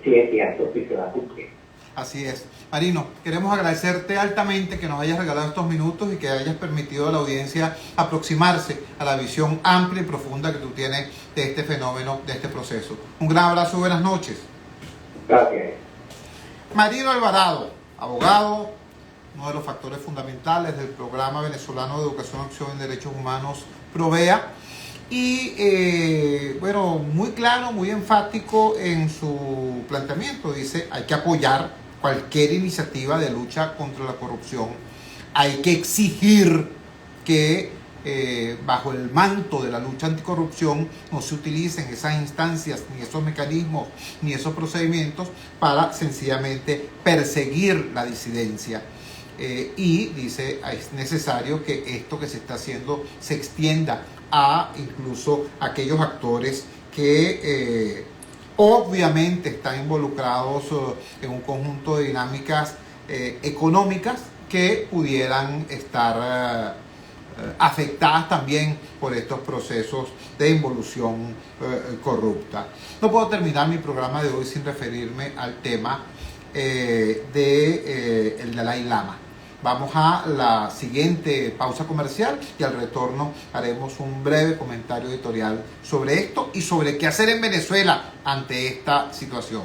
si es cierto, si se va a cumplir. Así es. Marino, queremos agradecerte altamente que nos hayas regalado estos minutos y que hayas permitido a la audiencia aproximarse a la visión amplia y profunda que tú tienes de este fenómeno, de este proceso. Un gran abrazo, buenas noches. Gracias. Marino Alvarado, abogado, uno de los factores fundamentales del Programa Venezolano de Educación, Acción en Derechos Humanos, PROVEA, y bueno, muy claro, muy enfático en su planteamiento. Dice, hay que apoyar cualquier iniciativa de lucha contra la corrupción, hay que exigir que bajo el manto de la lucha anticorrupción no se utilicen esas instancias, ni esos mecanismos, ni esos procedimientos para sencillamente perseguir la disidencia. Y dice, es necesario que esto que se está haciendo se extienda a incluso aquellos actores que obviamente están involucrados en un conjunto de dinámicas económicas que pudieran estar afectadas también por estos procesos de involución corrupta. No puedo terminar mi programa de hoy sin referirme al tema del Dalai Lama. Vamos a la siguiente pausa comercial y al retorno haremos un breve comentario editorial sobre esto y sobre qué hacer en Venezuela ante esta situación.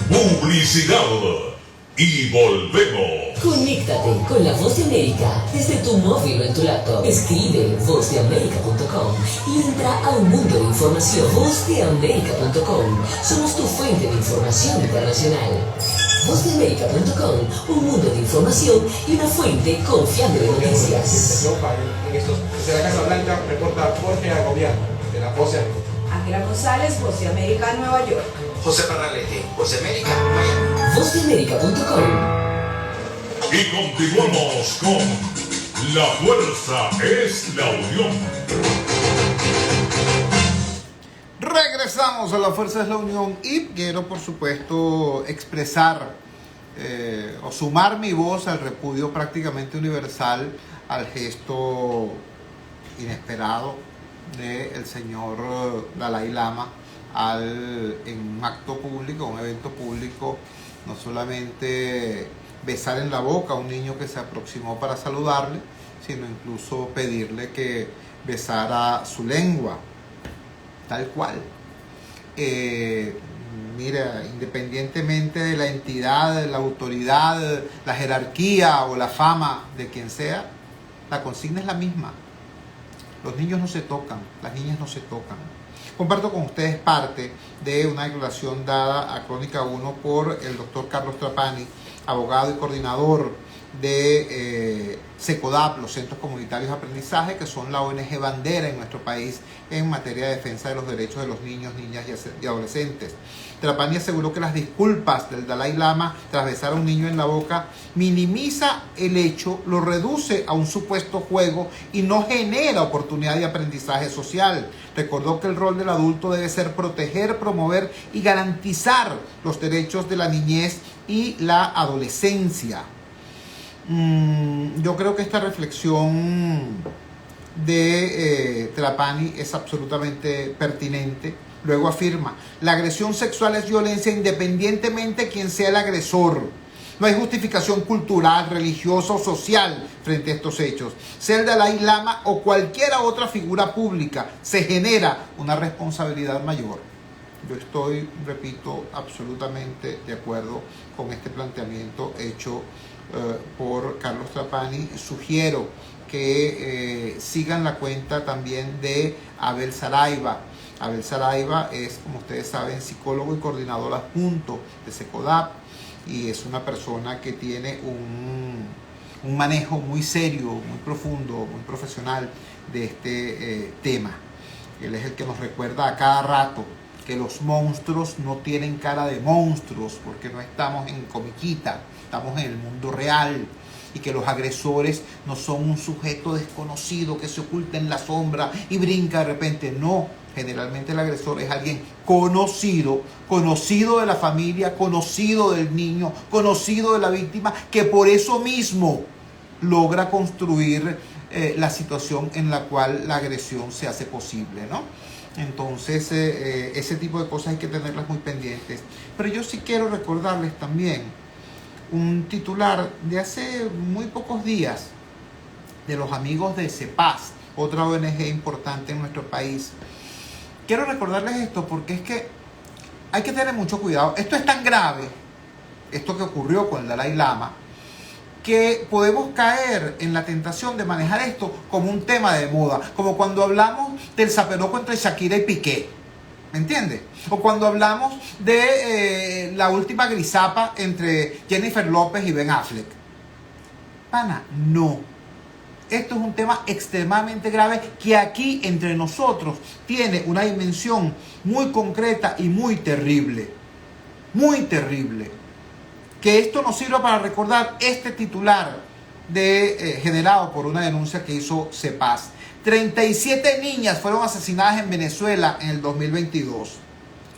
Publicidad y volvemos. Conéctate con la Voz de América desde tu móvil o en tu laptop. Escribe vozdeamerica.com y entra a un mundo de información. Vozdeamerica.com. Somos tu fuente de información internacional. Vozdeamerica.com, un mundo de información y una fuente confiable de noticias. Desde la Casa Blanca reporta Jorge Agobiano, de la Voz de América. Ángela González, Voz de América, Nueva York. José Parralete, Voz de América, Miami. Vozdeamerica.com. Y continuamos con La Fuerza es la Unión. Regresamos a La Fuerza es la Unión y quiero por supuesto expresar o sumar mi voz al repudio prácticamente universal al gesto inesperado del señor Dalai Lama en un acto público, un evento público, no solamente besar en la boca a un niño que se aproximó para saludarle, sino incluso pedirle que besara su lengua, tal cual. Mira, independientemente de la entidad, de la autoridad, la jerarquía o la fama de quien sea, la consigna es la misma. Los niños no se tocan, las niñas no se tocan. Comparto con ustedes parte de una declaración dada a Crónica 1 por el doctor Carlos Trapani, abogado y coordinador de SECODAP, los Centros Comunitarios de Aprendizaje, que son la ONG bandera en nuestro país en materia de defensa de los derechos de los niños, niñas y adolescentes. Trapani aseguró que las disculpas del Dalai Lama tras besar a un niño en la boca minimiza el hecho, lo reduce a un supuesto juego y no genera oportunidad de aprendizaje social. Recordó que el rol del adulto debe ser proteger, promover y garantizar los derechos de la niñez y la adolescencia. Yo creo que esta reflexión de Trapani es absolutamente pertinente. Luego afirma, la agresión sexual es violencia independientemente de quién sea el agresor. No hay justificación cultural, religiosa o social frente a estos hechos. Sea el Dalai Lama o cualquier otra figura pública, se genera una responsabilidad mayor. Yo estoy, repito, absolutamente de acuerdo con este planteamiento hecho por Carlos Trapani. Sugiero que sigan la cuenta también de Abel Saraiva. Abel Saraiva es, como ustedes saben, psicólogo y coordinador adjunto de SECODAP y es una persona que tiene un manejo muy serio, muy profundo, muy profesional de este tema. Él es el que nos recuerda a cada rato que los monstruos no tienen cara de monstruos porque no estamos en comiquita, estamos en el mundo real, y que los agresores no son un sujeto desconocido que se oculta en la sombra y brinca de repente. No, generalmente el agresor es alguien conocido de la familia, conocido del niño, conocido de la víctima, que por eso mismo logra construir la situación en la cual la agresión se hace posible, ¿no? Entonces, ese tipo de cosas hay que tenerlas muy pendientes. Pero yo sí quiero recordarles también un titular de hace muy pocos días de los amigos de CEPAS, otra ONG importante en nuestro país. Quiero recordarles esto porque es que hay que tener mucho cuidado. Esto es tan grave, esto que ocurrió con el Dalai Lama, que podemos caer en la tentación de manejar esto como un tema de moda, como cuando hablamos del zaperoco entre Shakira y Piqué. ¿Me entiendes? O cuando hablamos de la última grisapa entre Jennifer López y Ben Affleck. Pana, no. Esto es un tema extremadamente grave que aquí entre nosotros tiene una dimensión muy concreta y muy terrible. Muy terrible. Que esto nos sirva para recordar este titular generado por una denuncia que hizo CEPAS. 37 niñas fueron asesinadas en Venezuela en el 2022.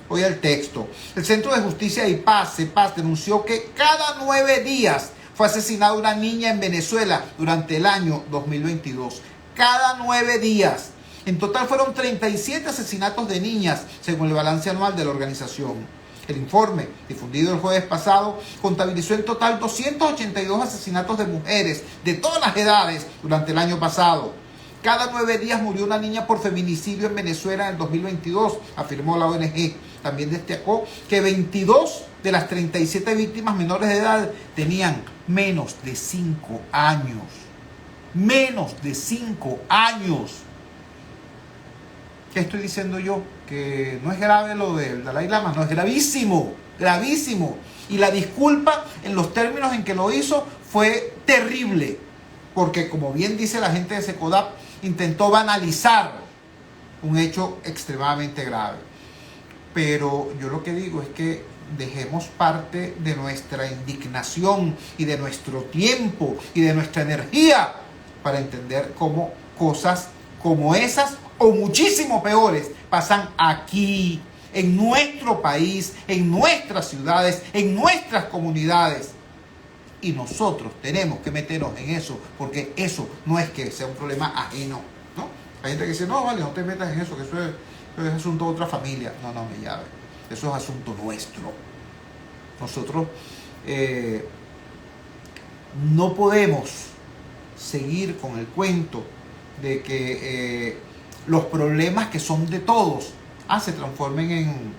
Oye el texto. El Centro de Justicia y Paz, CEPAS, denunció que cada 9 días fue asesinada una niña en Venezuela durante el año 2022. Cada 9 días. En total fueron 37 asesinatos de niñas, según el balance anual de la organización. El informe, difundido el jueves pasado, contabilizó en total 282 asesinatos de mujeres de todas las edades durante el año pasado. Cada 9 días murió una niña por feminicidio en Venezuela en el 2022, afirmó la ONG. También destacó que 22 de las 37 víctimas menores de edad tenían menos de 5 años. Menos de 5 años. ¿Qué estoy diciendo yo? Que no es grave lo del Dalai Lama, no, es gravísimo, gravísimo. Y la disculpa en los términos en que lo hizo fue terrible, porque como bien dice la gente de SECODAP, intentó banalizar un hecho extremadamente grave. Pero yo lo que digo es que dejemos parte de nuestra indignación y de nuestro tiempo y de nuestra energía para entender cómo cosas como esas o muchísimo peores pasan aquí, en nuestro país, en nuestras ciudades, en nuestras comunidades. Y nosotros tenemos que meternos en eso, porque eso no es que sea un problema ajeno, ¿no? Hay gente que dice, no, vale, no te metas en eso, que eso es asunto de otra familia. No, no, me llave. Eso es asunto nuestro. Nosotros no podemos seguir con el cuento de que los problemas que son de todos se transformen en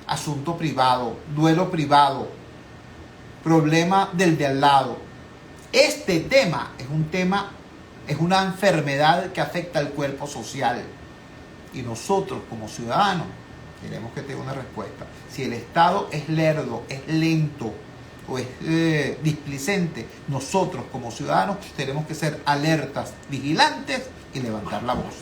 asunto privado, duelo privado, problema del de al lado. Este tema es una enfermedad que afecta al cuerpo social. Y nosotros como ciudadanos tenemos que tener una respuesta. Si el Estado es lerdo, es lento o es displicente, nosotros como ciudadanos tenemos que ser alertas, vigilantes y levantar la voz.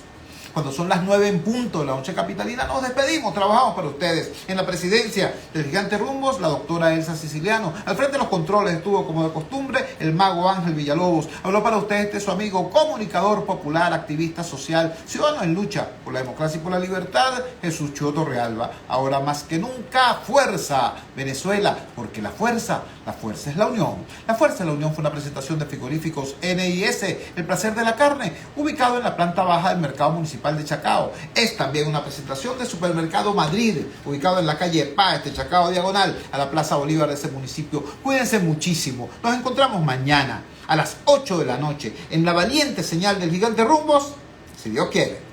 Cuando son las 9 en punto de la noche capitalina, nos despedimos, trabajamos para ustedes. En la presidencia del Gigante Rumbos, la doctora Elsa Siciliano. Al frente de los controles estuvo, como de costumbre, el mago Ángel Villalobos. Habló para ustedes su amigo, comunicador popular, activista social, ciudadano en lucha por la democracia y por la libertad, Jesús Choto Realba. Ahora más que nunca, fuerza, Venezuela, porque la fuerza es la unión. La fuerza de la unión fue una presentación de frigoríficos NIS, el placer de la carne, ubicado en la planta baja del mercado municipal de Chacao. Es también una presentación de Supermercado Madrid, ubicado en la calle Paz de Chacao, diagonal a la Plaza Bolívar de ese municipio. Cuídense muchísimo. Nos encontramos mañana a las 8 de la noche en la valiente señal del Gigante Rumbos, si Dios quiere.